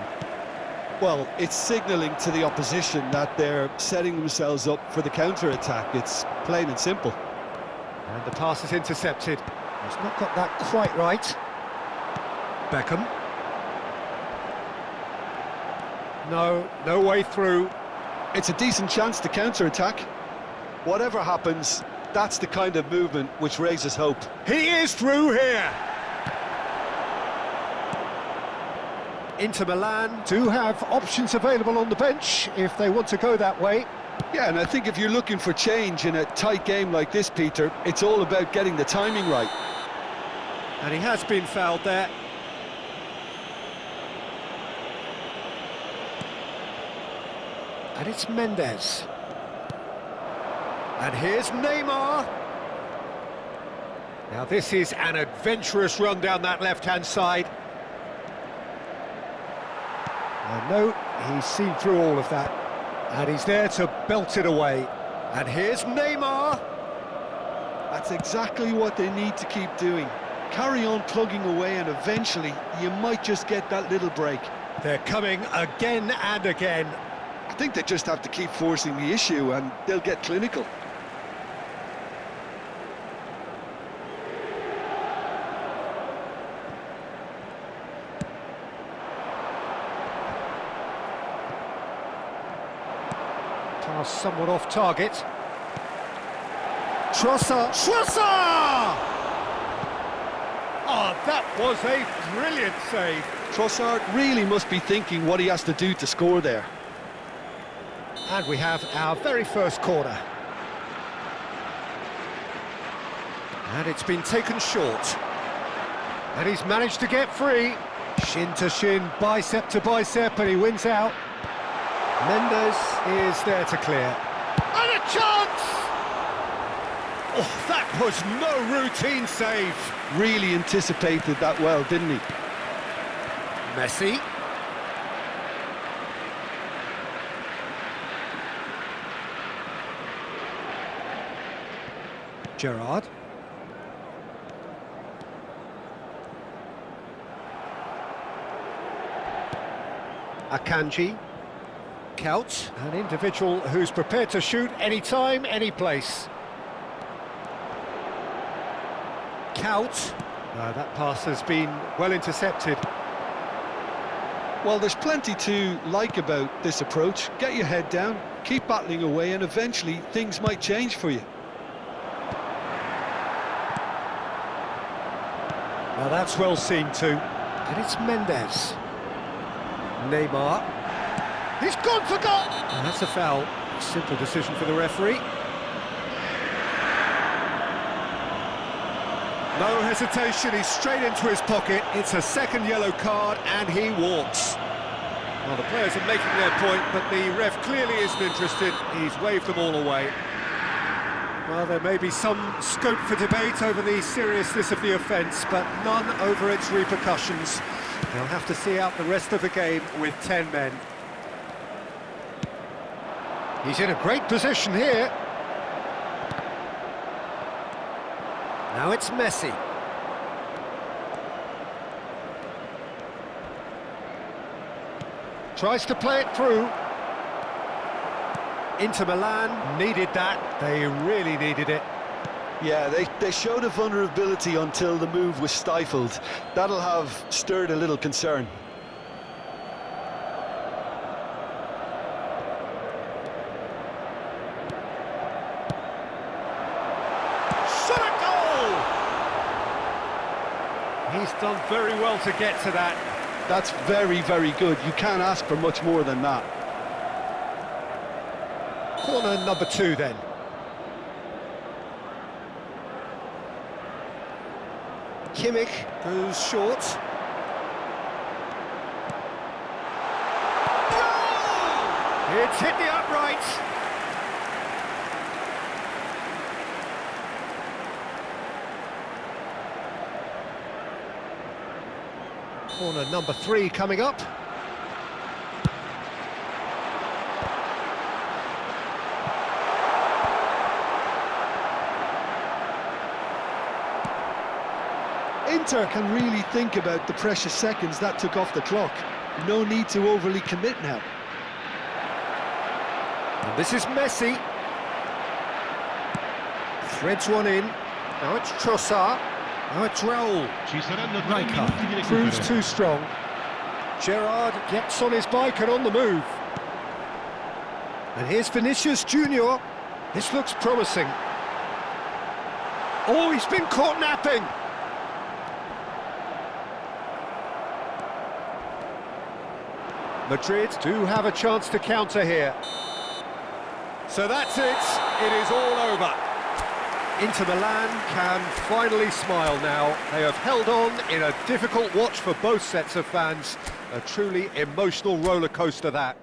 Well, it's signalling to the opposition that they're setting themselves up for the counter-attack. It's plain and simple. And the pass is intercepted. He's not got that quite right. Beckham. No way through. It's a decent chance to counter-attack. Whatever happens, that's the kind of movement which raises hope. He is through here! Inter Milan do have options available on the bench if they want to go that way. Yeah, and I think if you're looking for change in a tight game like this, Peter, it's all about getting the timing right. And he has been fouled there. And it's Mendes. And here's Neymar. Now this is an adventurous run down that left-hand side. And no, he's seen through all of that. And he's there to belt it away. And here's Neymar. That's exactly what they need to keep doing. Carry on plugging away, and eventually you might just get that little break. They're coming again and again. I think they just have to keep forcing the issue and they'll get clinical. Pass somewhat off target. Trossard! Oh, that was a brilliant save. Trossard really must be thinking what he has to do to score there. And we have our very first corner. And it's been taken short. And he's managed to get free. Shin to shin, bicep to bicep, and he wins out. Mendes is there to clear. And a chance! Oh, that was no routine save. Really anticipated that well, didn't he? Messi. Gerrard. Akanji. Couch, an individual who's prepared to shoot any time, any place. Couch. That pass has been well intercepted. Well, there's plenty to like about this approach. Get your head down, keep battling away, and eventually things might change for you. Now that's well seen too. And it's Mendes. Neymar. He's gone for goal! And that's a foul. Simple decision for the referee. No hesitation, he's straight into his pocket. It's a second yellow card and he walks. Well, the players are making their point, but the ref clearly isn't interested. He's waved them all away. Well, there may be some scope for debate over the seriousness of the offence, but none over its repercussions. They'll have to see out the rest of the game with 10 men. He's in a great position here. Now it's Messi. Tries to play it through. Inter Milan needed that. They really needed it. Yeah, they showed a vulnerability until the move was stifled. That'll have stirred a little concern. Shot a goal! He's done very well to get to that. That's very, very good. You can't ask for much more than that. Corner number 2 then. Kimmich goes short. Goal! It's hit the upright. Corner number 3 coming up. Inter can really think about the precious seconds that took off the clock. No need to overly commit now. And this is Messi. Threads one in. Now it's Trossard. Now it's Raul. Rijkaard proves too strong. Gerrard gets on his bike and on the move. And here's Vinicius Junior. This looks promising. Oh, he's been caught napping. Madrid do have a chance to counter here. So that's it. It is all over. Inter Milan can finally smile now. They have held on in a difficult watch for both sets of fans. A truly emotional roller coaster that.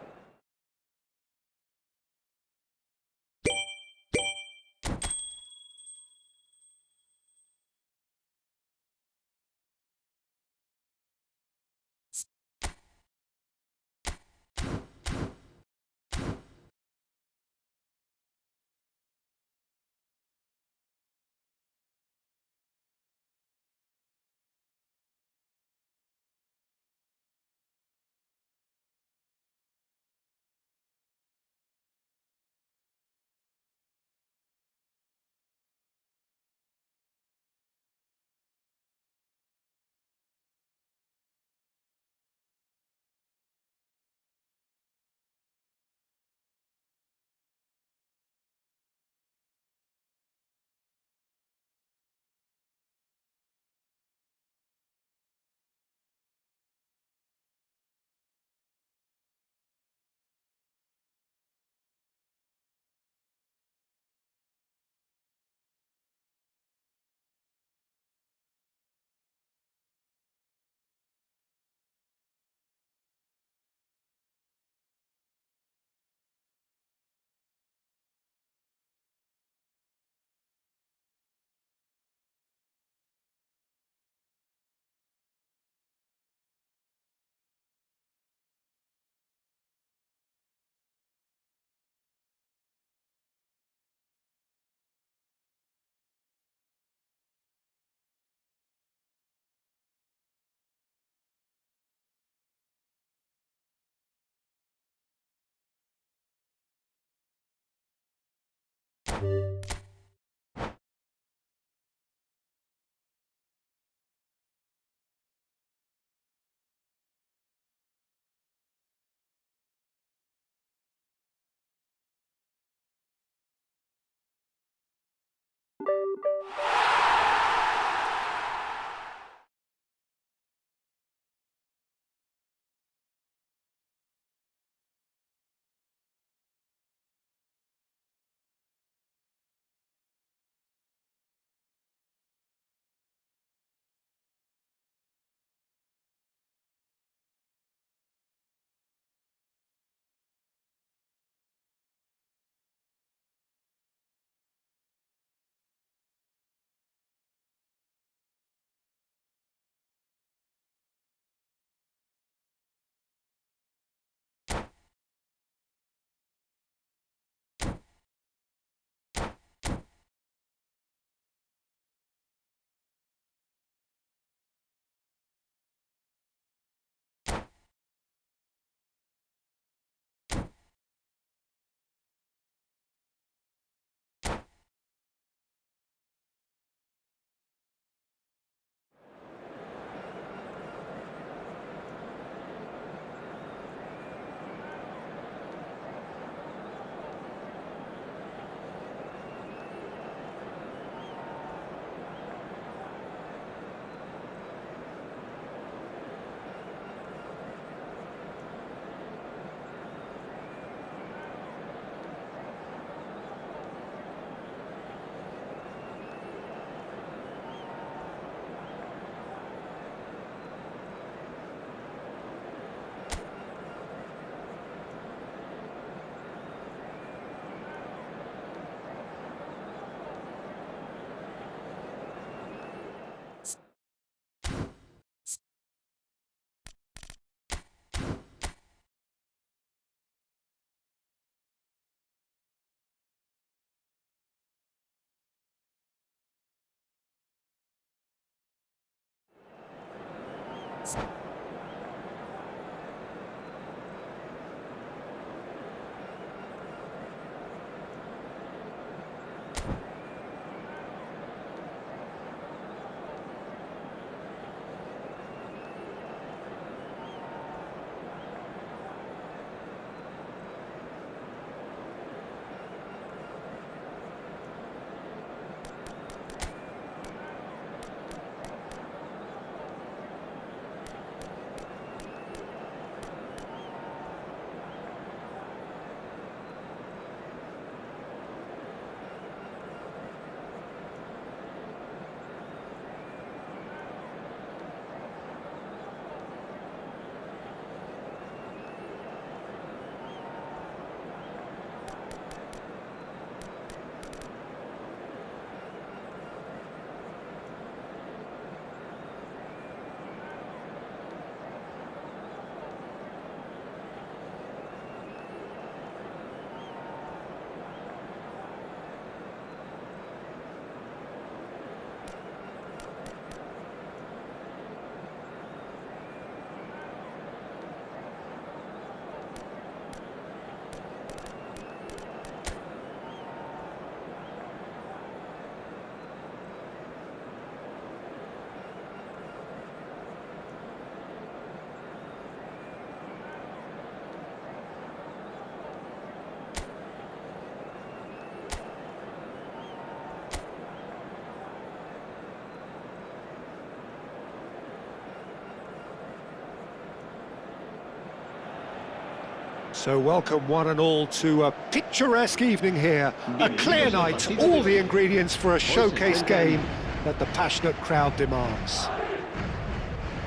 So welcome one and all to a picturesque evening here. A clear night, all the ingredients for a showcase game that the passionate crowd demands.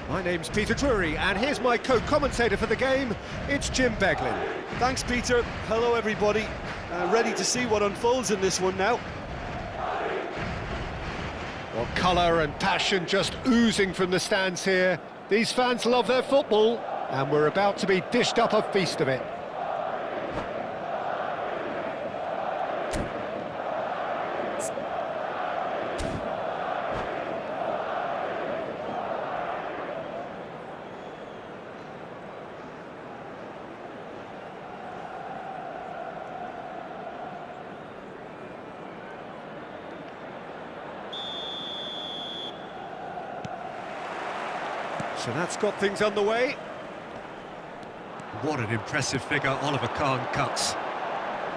My name's Peter Drury, and here's my co-commentator for the game, it's Jim Beglin. Thanks, Peter. Hello, everybody. Ready to see what unfolds in this one now. Well, colour and passion just oozing from the stands here. These fans love their football, and we're about to be dished up a feast of it. So that's got things underway. What an impressive figure Oliver Kahn cuts.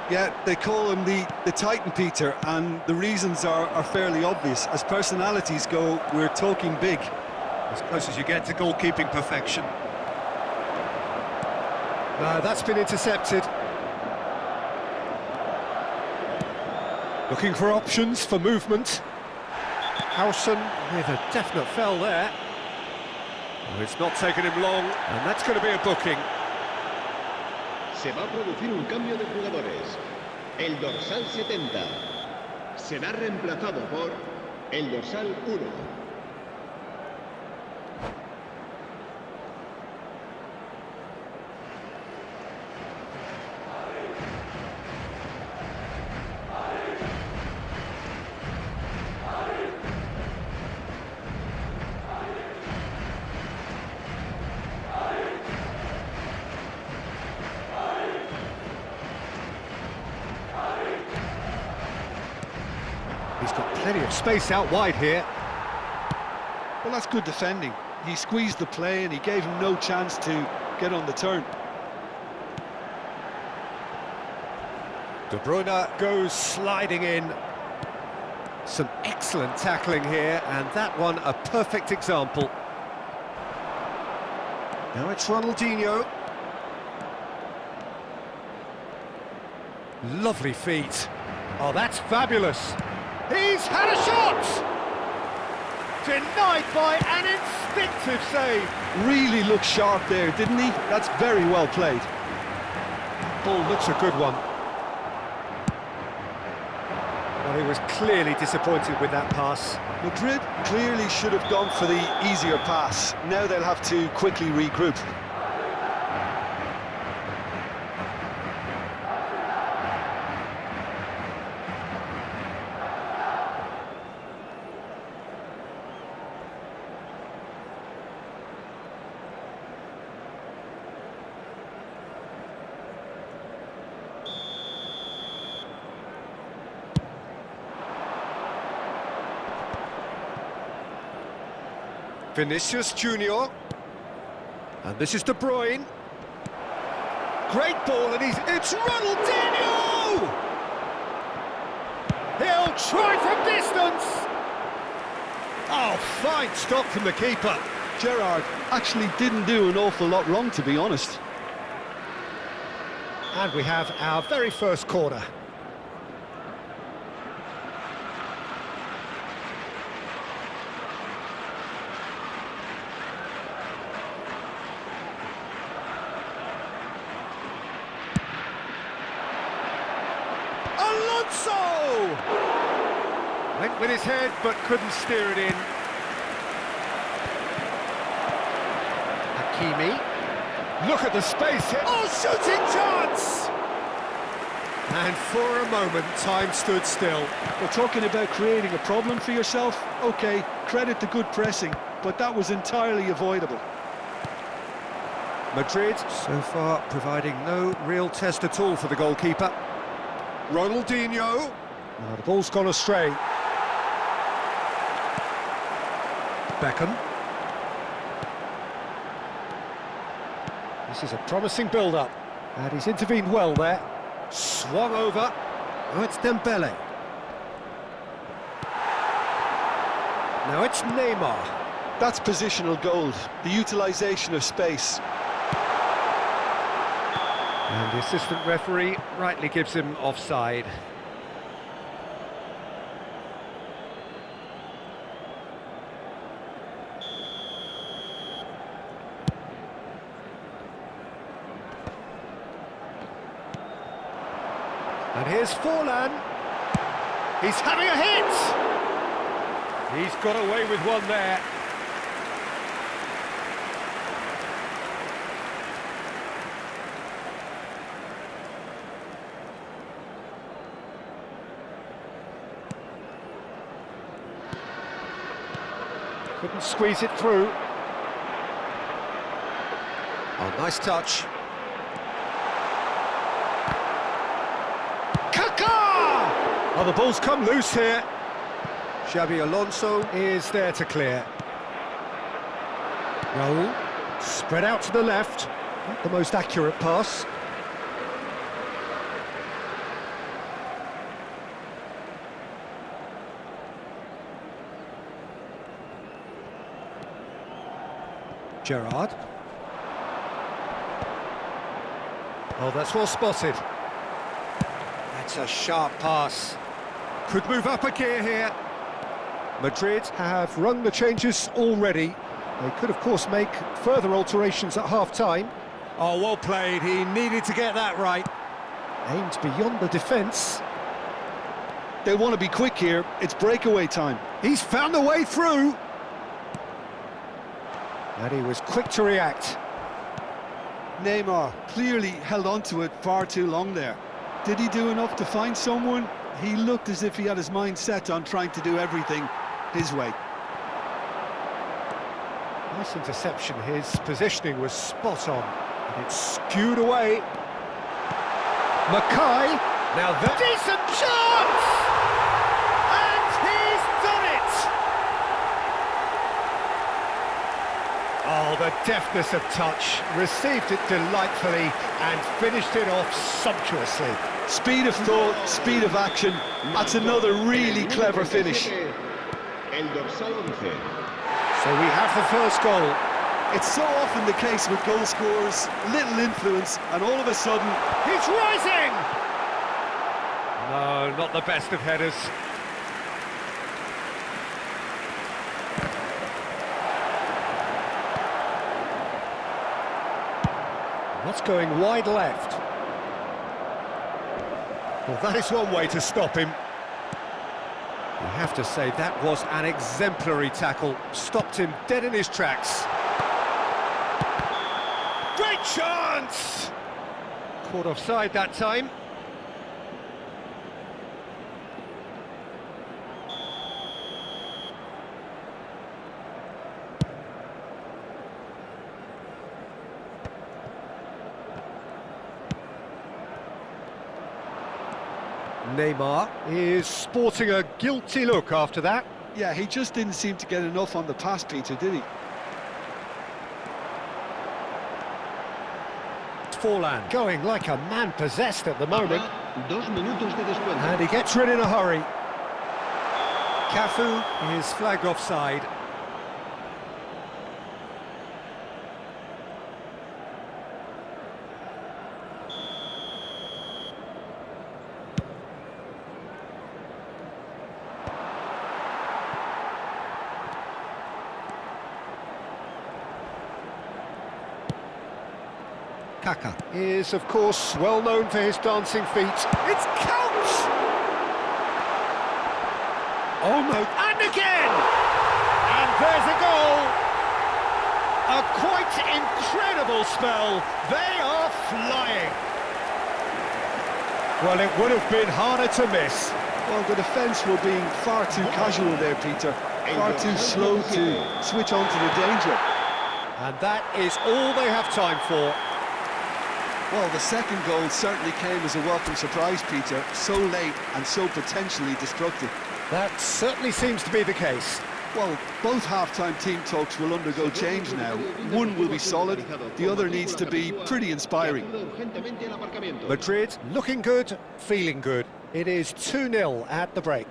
Yeah, they call him the Titan, Peter, and the reasons are fairly obvious. As personalities go, we're talking big. As close as you get to goalkeeping perfection. That's been intercepted. Looking for options for movement. Howson with a definite fell there. Oh, it's not taken him long, and that's going to be a booking. Se va a producir un cambio de jugadores. El dorsal 70 será reemplazado por el dorsal 1. He's got plenty of space out wide here. Well, that's good defending. He squeezed the play and he gave him no chance to get on the turn. De Bruyne goes sliding in. Some excellent tackling here, and that one a perfect example. Now it's Ronaldinho. Lovely feet. Oh, that's fabulous. He's had a shot! Denied by an instinctive save. Really looked sharp there, didn't he? That's very well played. Ball looks a good one. Well, he was clearly disappointed with that pass. Madrid clearly should have gone for the easier pass. Now they'll have to quickly regroup. Vinicius Junior. And this is De Bruyne. Great ball, and it's Ronaldinho! He'll try from distance! Oh, fine stop from the keeper. Gerrard actually didn't do an awful lot wrong, to be honest. And we have our very first corner. Went with his head, but couldn't steer it in. Hakimi. Look at the space here. Oh, shooting chance! And for a moment, time stood still. We're talking about creating a problem for yourself. OK, credit the good pressing, but that was entirely avoidable. Madrid, so far, providing no real test at all for the goalkeeper. Ronaldinho. Now, the ball's gone astray. Beckham. This is a promising build-up, and he's intervened well there. Swung over. Oh, it's Dembele. Now it's Neymar. That's positional gold, the utilisation of space. And the assistant referee rightly gives him offside. And here's Forlan. He's having a hit! He's got away with one there. Couldn't squeeze it through. Oh, nice touch. Oh, the ball's come loose here. Xabi Alonso is there to clear. Roll, spread out to the left, not the most accurate pass. Gerrard. Oh, that's well spotted. That's a sharp pass. Could move up a gear here. Madrid have rung the changes already. They could, of course, make further alterations at half-time. Oh, well played. He needed to get that right. Aimed beyond the defence. They want to be quick here. It's breakaway time. He's found a way through. And he was quick to react. Neymar clearly held on to it far too long there. Did he do enough to find someone? He looked as if he had his mind set on trying to do everything his way. Nice interception. His positioning was spot on. And it's skewed away. Mackay. Now that decent chance! And he's done it! Oh, the deftness of touch. Received it delightfully and finished it off sumptuously. Speed of thought, speed of action. That's another really clever finish. El dorsal 11. So we have the first goal. It's so often the case with goal scorers, little influence, and all of a sudden... He's rising! No, not the best of headers. What's going wide left? Well, that is one way to stop him. You have to say that was an exemplary tackle. Stopped him dead in his tracks. Great chance! Caught offside that time. Neymar is sporting a guilty look after that. Yeah, he just didn't seem to get enough on the pass, Peter, did he? Forlan going like a man possessed at the moment. 2 minutos de descuento. And he gets rid in a hurry. Cafu is flagged offside. Kaka is, of course, well known for his dancing feet. It's count! Almost, and again! And there's a goal! A quite incredible spell. They are flying. Well, it would have been harder to miss. Well, the defence were being far too casual there, Peter. Far too slow to switch on to the danger. And that is all they have time for. Well, the second goal certainly came as a welcome surprise, Peter. So late and so potentially destructive. That certainly seems to be the case. Well, both half-time team talks will undergo change now. One will be solid, the other needs to be pretty inspiring. Madrid looking good, feeling good. It is 2-0 at the break.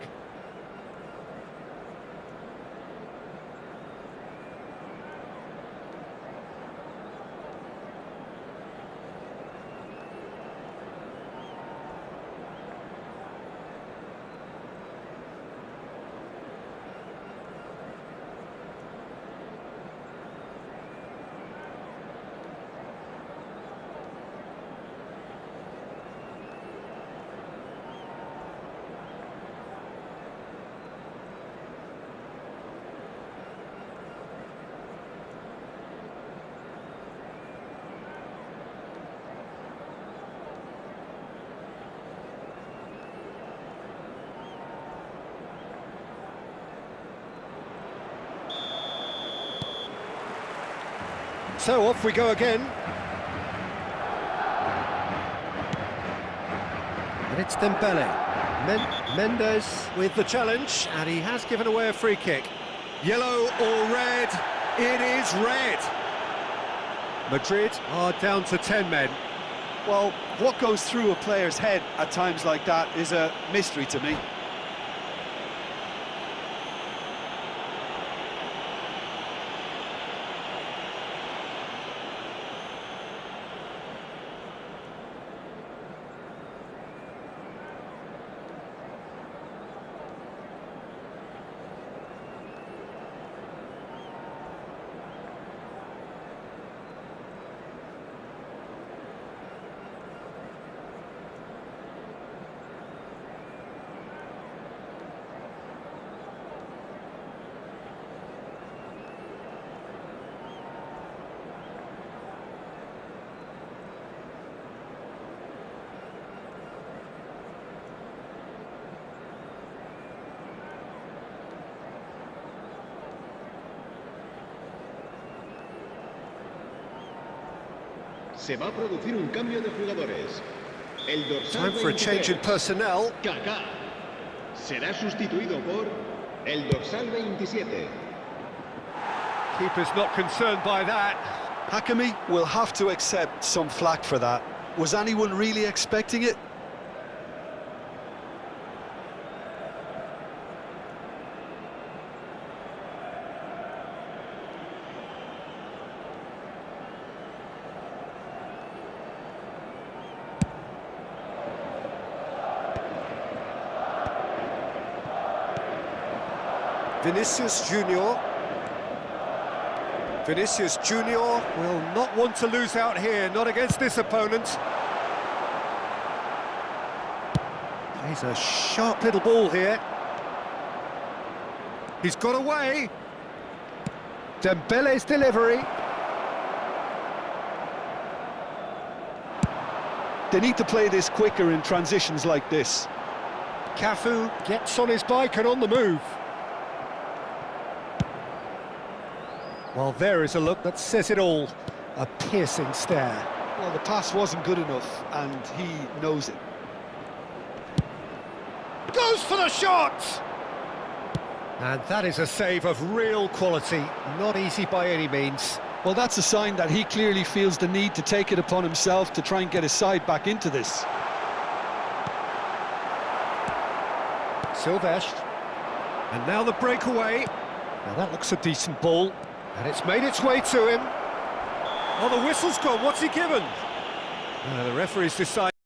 So off we go again. And it's Dembele. Mendes with the challenge, and he has given away a free kick. Yellow or red? It is red. Madrid are down to 10 men. Well, what goes through a player's head at times like that is a mystery to me. Se va a producir un cambio de jugadores. El dorsal Time for a change in 23, personnel. Kaká, será sustituido por el dorsal 27. Keeper's not concerned by that. Hakimi will have to accept some flack for that. Was anyone really expecting it? Vinicius Junior. Vinicius Junior will not want to lose out here, not against this opponent. Plays a sharp little ball here. He's got away. Dembele's delivery. They need to play this quicker in transitions like this. Cafu gets on his bike and on the move. Well, there is a look that says it all. A piercing stare. Well, the pass wasn't good enough, and he knows it. Goes for the shot! And that is a save of real quality. Not easy by any means. Well, that's a sign that he clearly feels the need to take it upon himself to try and get his side back into this. Silvestre. And now the breakaway. Now that looks a decent ball. And it's made its way to him. Oh, the whistle's gone. What's he given? The referee's decided.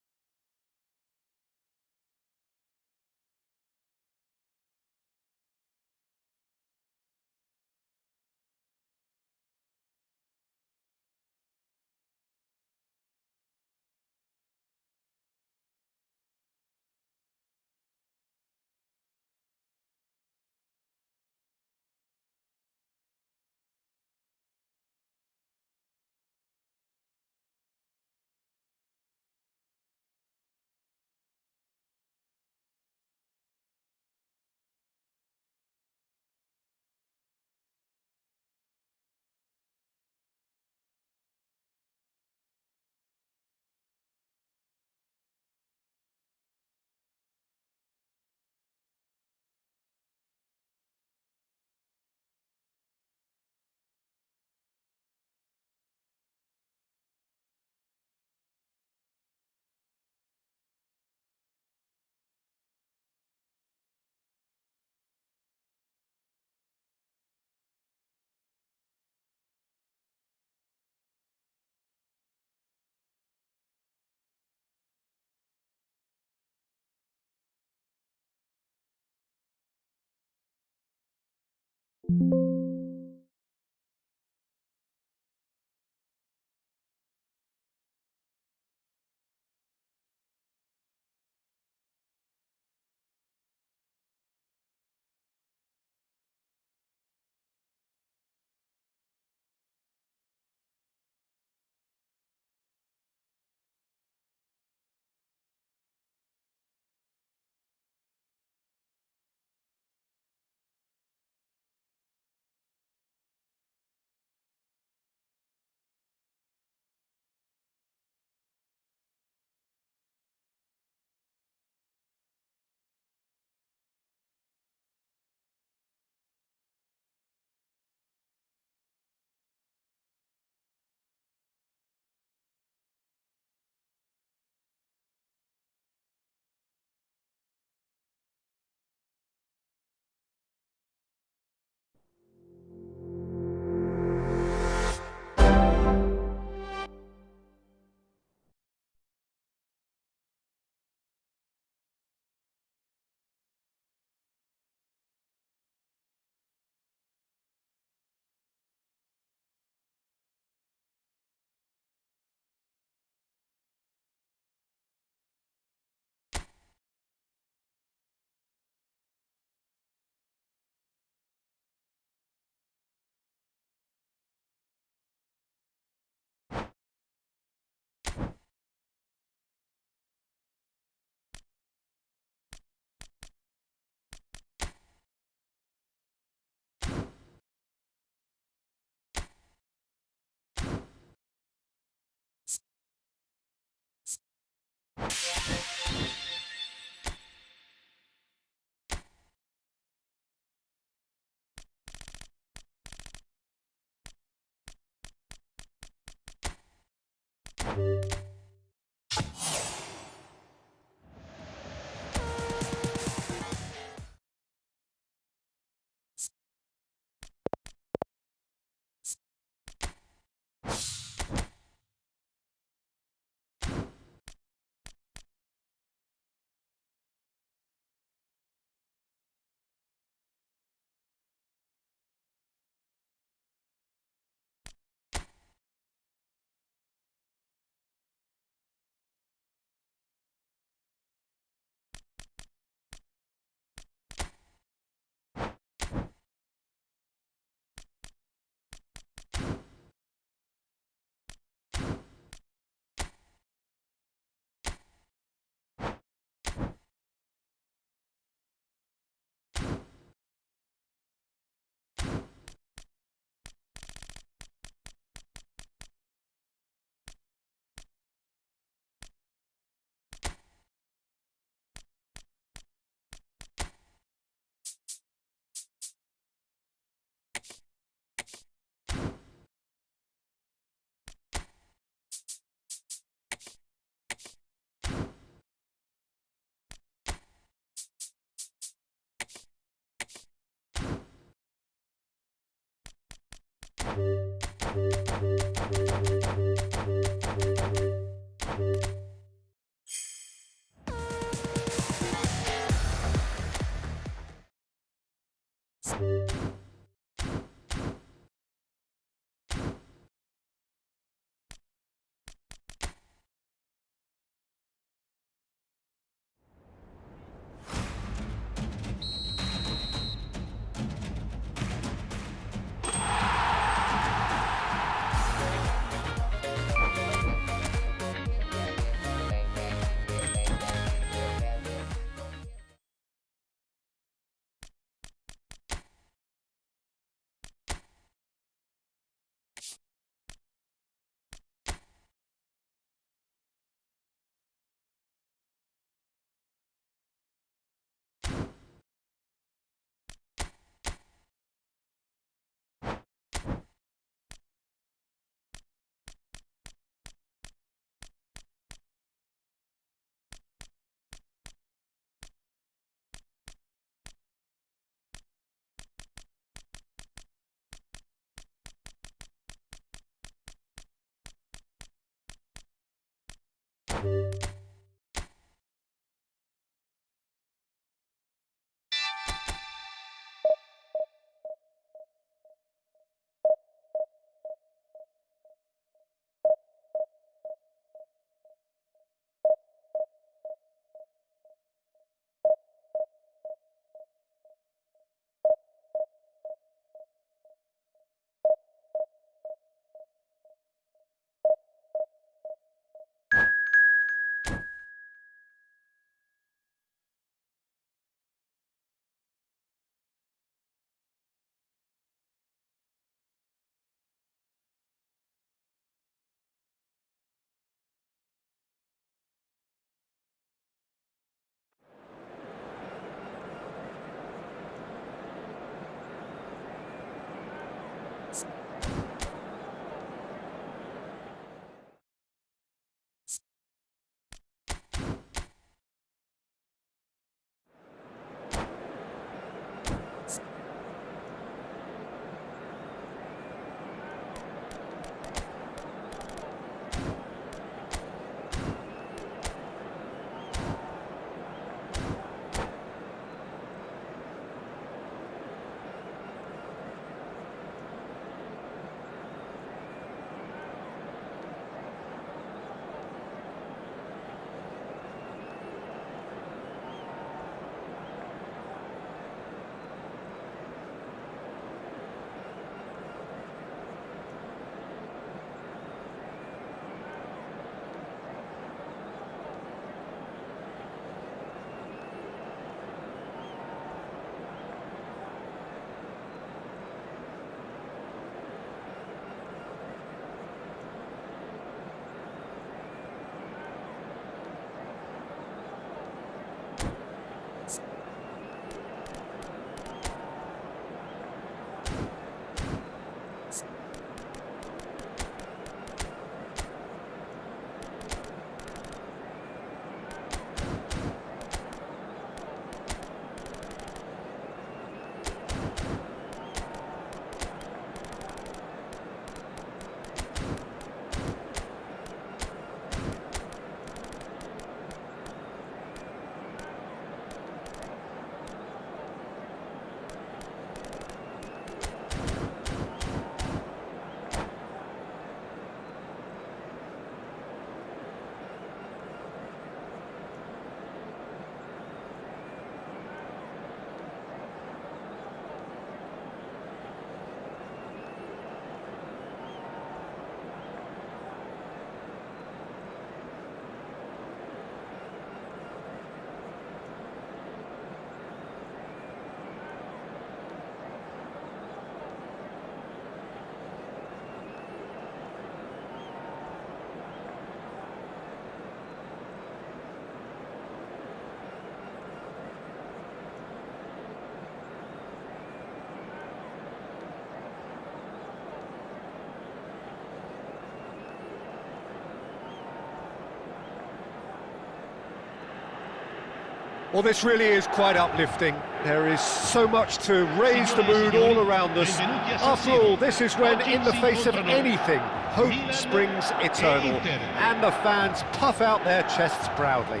Well, this really is quite uplifting. There is so much to raise the mood all around us. After all, this is when, in the face of anything, hope springs eternal, and the fans puff out their chests proudly.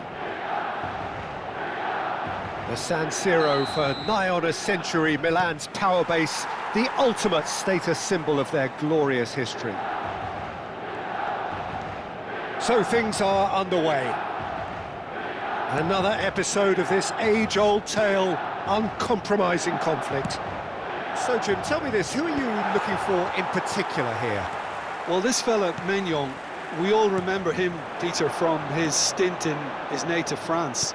The San Siro, for nigh on a century, Milan's power base, the ultimate status symbol of their glorious history. So things are underway. Another episode of this age-old tale, uncompromising conflict. So, Jim, tell me this, who are you looking for in particular here? Well, this fella, Maignan, we all remember him, Peter, from his stint in his native France.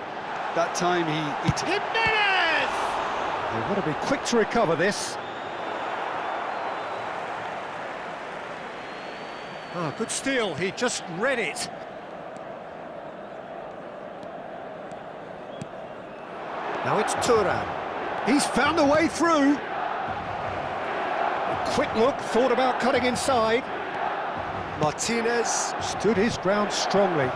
That time he Jimenez! They want to be quick to recover this. Ah, good steal, he just read it. Now it's Thuram. He's found a way through. A quick look, thought about cutting inside. Martinez stood his ground strongly.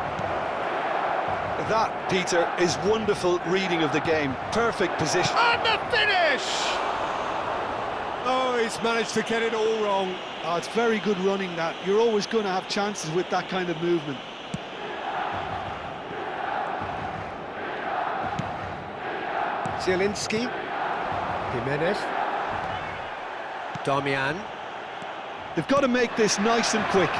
That, Peter, is wonderful reading of the game. Perfect position. And the finish! Oh, he's managed to get it all wrong. Oh, it's very good running, that. You're always going to have chances with that kind of movement. Zielinski, Jimenez, Damian. They've got to make this nice and quick.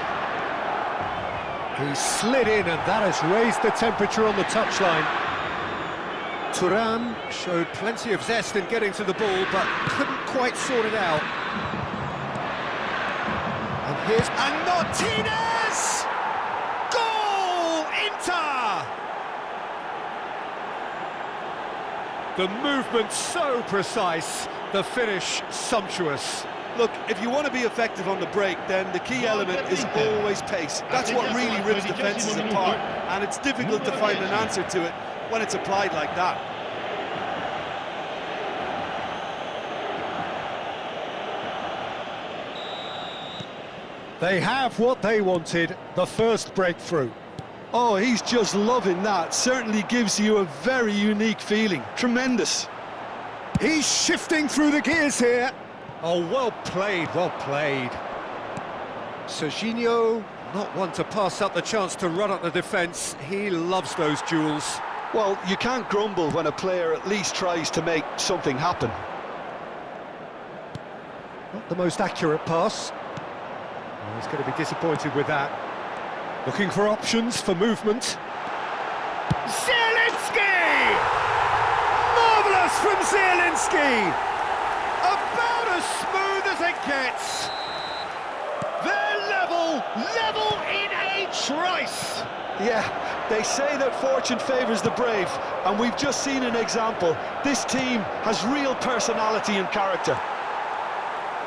He slid in, and that has raised the temperature on the touchline. Thuram showed plenty of zest in getting to the ball, but couldn't quite sort it out. And here's Martinez! Goal! Inter! The movement so precise, the finish sumptuous. Look, if you want to be effective on the break, then the key element is always pace. That's what really rips defences apart, and it's difficult to find an answer to it when it's applied like that. They have what they wanted, the first breakthrough. Oh, he's just loving that. Certainly gives you a very unique feeling. Tremendous. He's shifting through the gears here. Oh, well played, well played. Serginho, not one to pass up the chance to run at the defence. He loves those duels. Well, you can't grumble when a player at least tries to make something happen. Not the most accurate pass. Oh, he's going to be disappointed with that. Looking for options for movement. Zielinski! Marvellous from Zielinski! About as smooth as it gets. They're level in a trice. Yeah, they say that fortune favours the brave, and we've just seen an example. This team has real personality and character.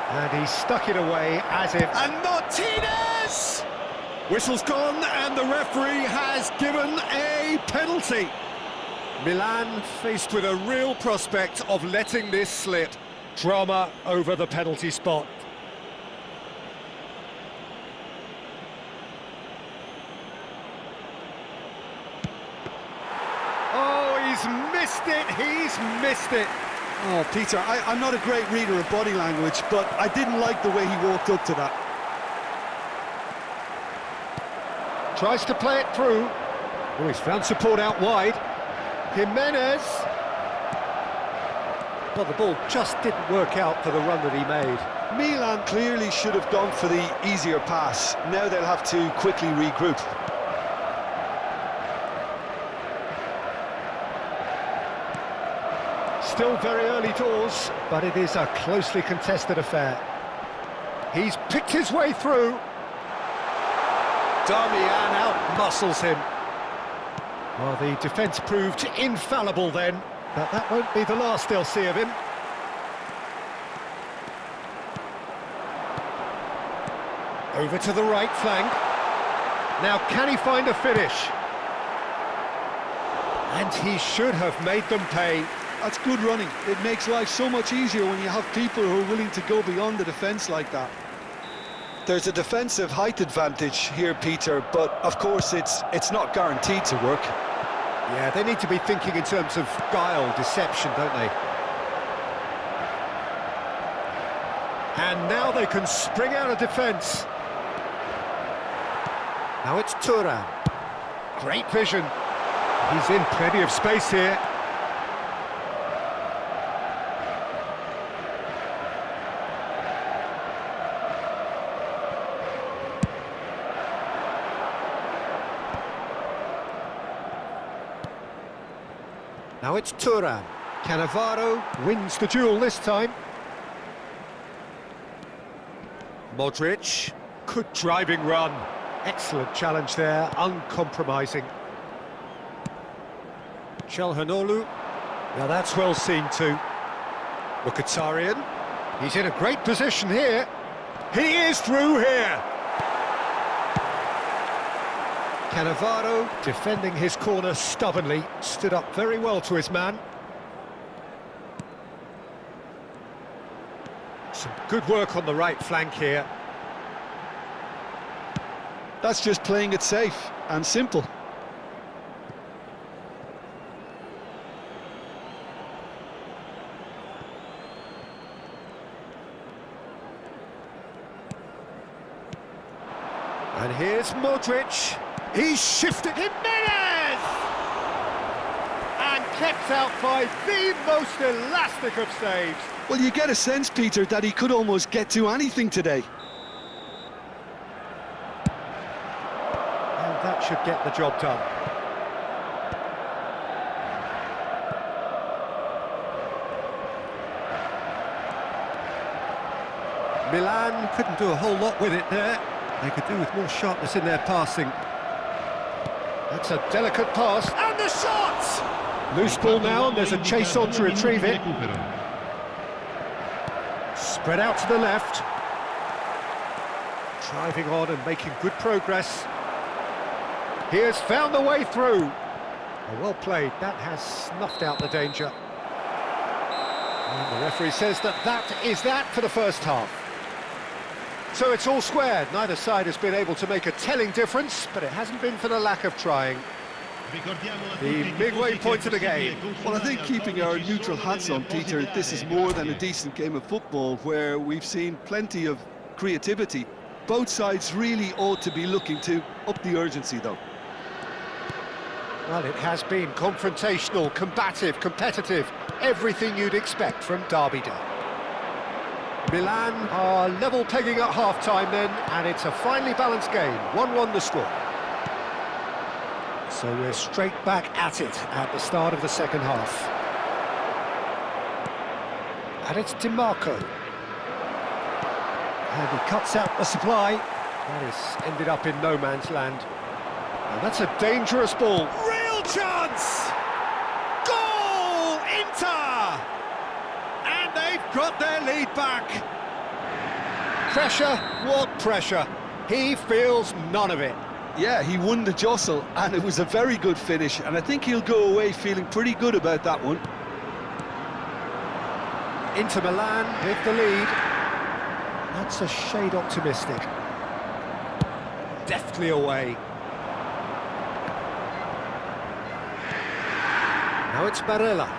And he stuck it away as if... And Martinez! Whistle's gone, and the referee has given a penalty. Milan faced with a real prospect of letting this slip. Drama over the penalty spot. Oh, he's missed it. Oh, Peter, I'm not a great reader of body language, but I didn't like the way he walked up to that. Tries to play it through. Oh, he's found support out wide. Jimenez. But the ball just didn't work out for the run that he made. Milan clearly should have gone for the easier pass. Now they'll have to quickly regroup. Still very early doors, but it is a closely contested affair. He's picked his way through. Damian out-muscles him. Well, the defence proved infallible then, but that won't be the last they'll see of him. Over to the right flank. Now, can he find a finish? And he should have made them pay. That's good running. It makes life so much easier when you have people who are willing to go beyond the defence like that. There's a defensive height advantage here, Peter, but of course it's not guaranteed to work. Yeah, they need to be thinking in terms of guile, deception, don't they? And now they can spring out of defence. Now it's Thuram. Great vision. He's in plenty of space here. Now it's Thuram. Cannavaro wins the duel this time. Modric. Good driving run. Excellent challenge there, uncompromising. Çalhanoğlu. Now that's well seen too. Mkhitaryan. He's in a great position here. He is through here. Cannavaro defending his corner stubbornly, stood up very well to his man. Some good work on the right flank here. That's just playing it safe and simple. And here's Modric. He's shifted. Jimenez! And kept out by the most elastic of saves. Well, you get a sense, Peter, that he could almost get to anything today. And that should get the job done. Milan couldn't do a whole lot with it there. They could do with more sharpness in their passing. That's a delicate pass, and the shot! Loose ball now, and there's a chase on to retrieve it. Spread out to the left. Driving on and making good progress. He has found the way through. Oh, well played, that has snuffed out the danger. And the referee says that is that for the first half. So it's all squared. Neither side has been able to make a telling difference, but it hasn't been for the lack of trying. The midway point of the game. Well, I think keeping our neutral hats on, Peter, this is more than a decent game of football where we've seen plenty of creativity. Both sides really ought to be looking to up the urgency, though. Well, it has been confrontational, combative, competitive, everything you'd expect from Derby Day. Milan are level pegging at half-time then, and it's a finely balanced game, 1-1 the score. So we're straight back at it at the start of the second half. And it's DiMarco. And he cuts out the supply. That has ended up in no man's land. And that's a dangerous ball. Real chance! Goal! Inter! And they've got their lead back. Pressure? What pressure? He feels none of it. Yeah, he won the jostle, and it was a very good finish, and I think he'll go away feeling pretty good about that one. Inter Milan with the lead. That's a shade optimistic. Deftly away. Now it's Barella.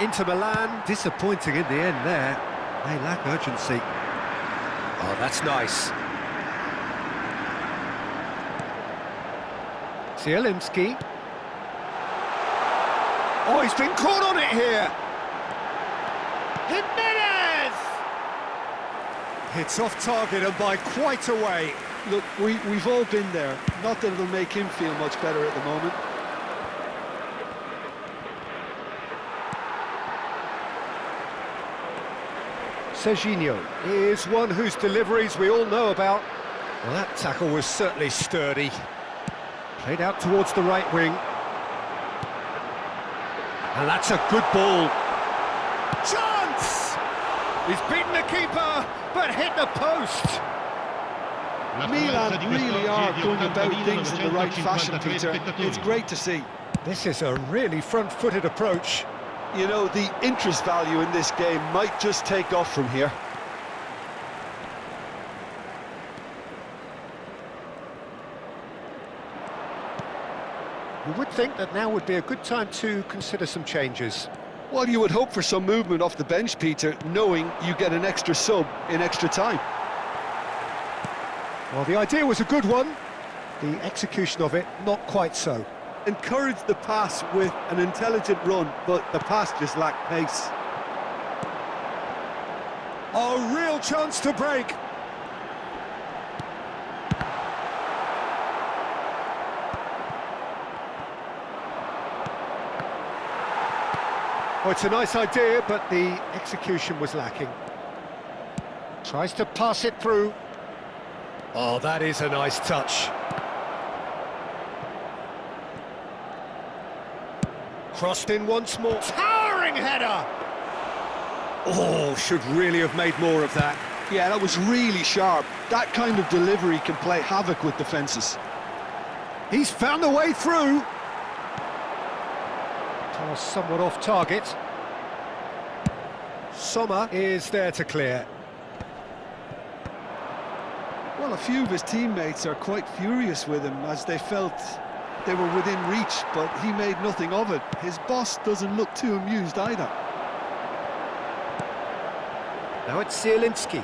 Inter Milan, disappointing in the end there. They lack urgency. Oh, that's nice. Zielinski. Oh, he's been caught on it here. Jimenez! It's off target and by quite a way. Look, we've all been there. Not that it'll make him feel much better at the moment. Serginho is one whose deliveries we all know about. Well, that tackle was certainly sturdy. Played out towards the right wing. And that's a good ball. Chance! He's beaten the keeper, but hit the post. Milan really are going about things in the right fashion, Peter. It's great to see. This is a really front-footed approach. You know, the interest value in this game might just take off from here. You would think that now would be a good time to consider some changes. Well, you would hope for some movement off the bench, Peter, knowing you get an extra sub in extra time. Well, the idea was a good one. The execution of it, not quite so. Encouraged the pass with an intelligent run, but the pass just lacked pace. A real chance to break. Oh, it's a nice idea, but the execution was lacking. Tries to pass it through. Oh, that is a nice touch. Crossed in once more. Towering header! Oh, should really have made more of that. Yeah, that was really sharp. That kind of delivery can play havoc with defences. He's found a way through. Toss somewhat off target. Sommer is there to clear. Well, a few of his teammates are quite furious with him as they felt they were within reach, but he made nothing of it. His boss doesn't look too amused either. Now it's Zielinski.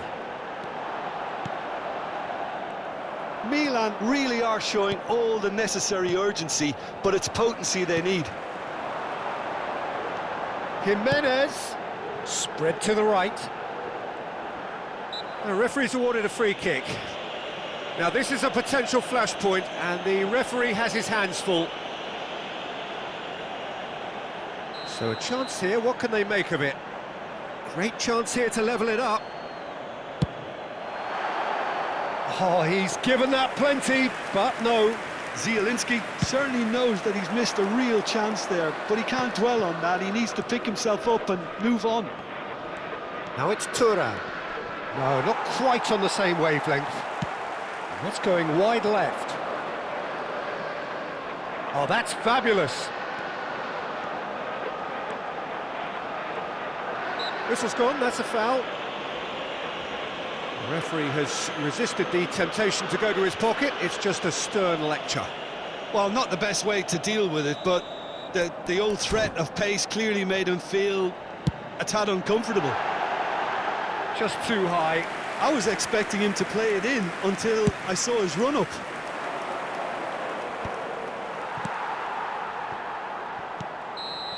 Milan really are showing all the necessary urgency, but it's potency they need. Jimenez, spread to the right. The referee's awarded a free kick. Now this is a potential flashpoint, and the referee has his hands full. So a chance here, what can they make of it? Great chance here to level it up. Oh, he's given that plenty, but no. Zielinski certainly knows that he's missed a real chance there, but he can't dwell on that. He needs to pick himself up and move on. Now it's Thuram. No, not quite on the same wavelength. That's going wide left. Oh, that's fabulous. Whistle's gone, that's a foul. The referee has resisted the temptation to go to his pocket. It's just a stern lecture. Well, not the best way to deal with it, but the old threat of pace clearly made him feel a tad uncomfortable. Just too high. I was expecting him to play it in until I saw his run-up.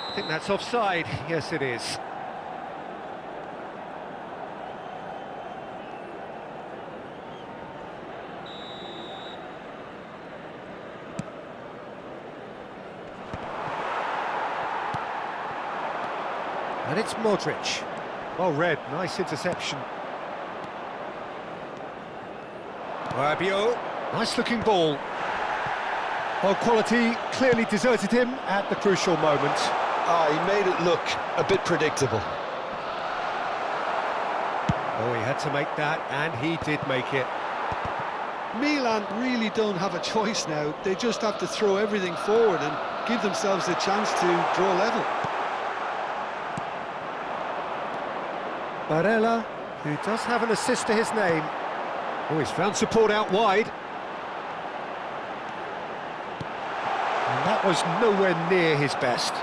I think that's offside. Yes, it is. And it's Modric. Well read, nice interception. Rabiot, nice looking ball. Well, quality clearly deserted him at the crucial moment. He made it look a bit predictable. Oh, he had to make that, and he did make it. Milan really don't have a choice now. They just have to throw everything forward and give themselves a chance to draw level. Barella, who does have an assist to his name. Oh, he's found support out wide. And that was nowhere near his best.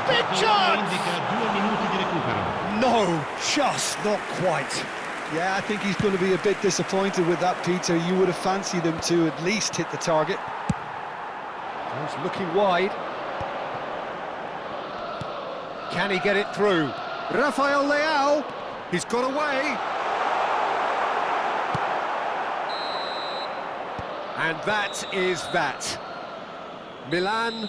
Big chance! No, just not quite. Yeah, I think he's going to be a bit disappointed with that, Peter. You would have fancied him to at least hit the target. He's looking wide. Can he get it through? Rafael Leao, he's got away. And that is that. Milan...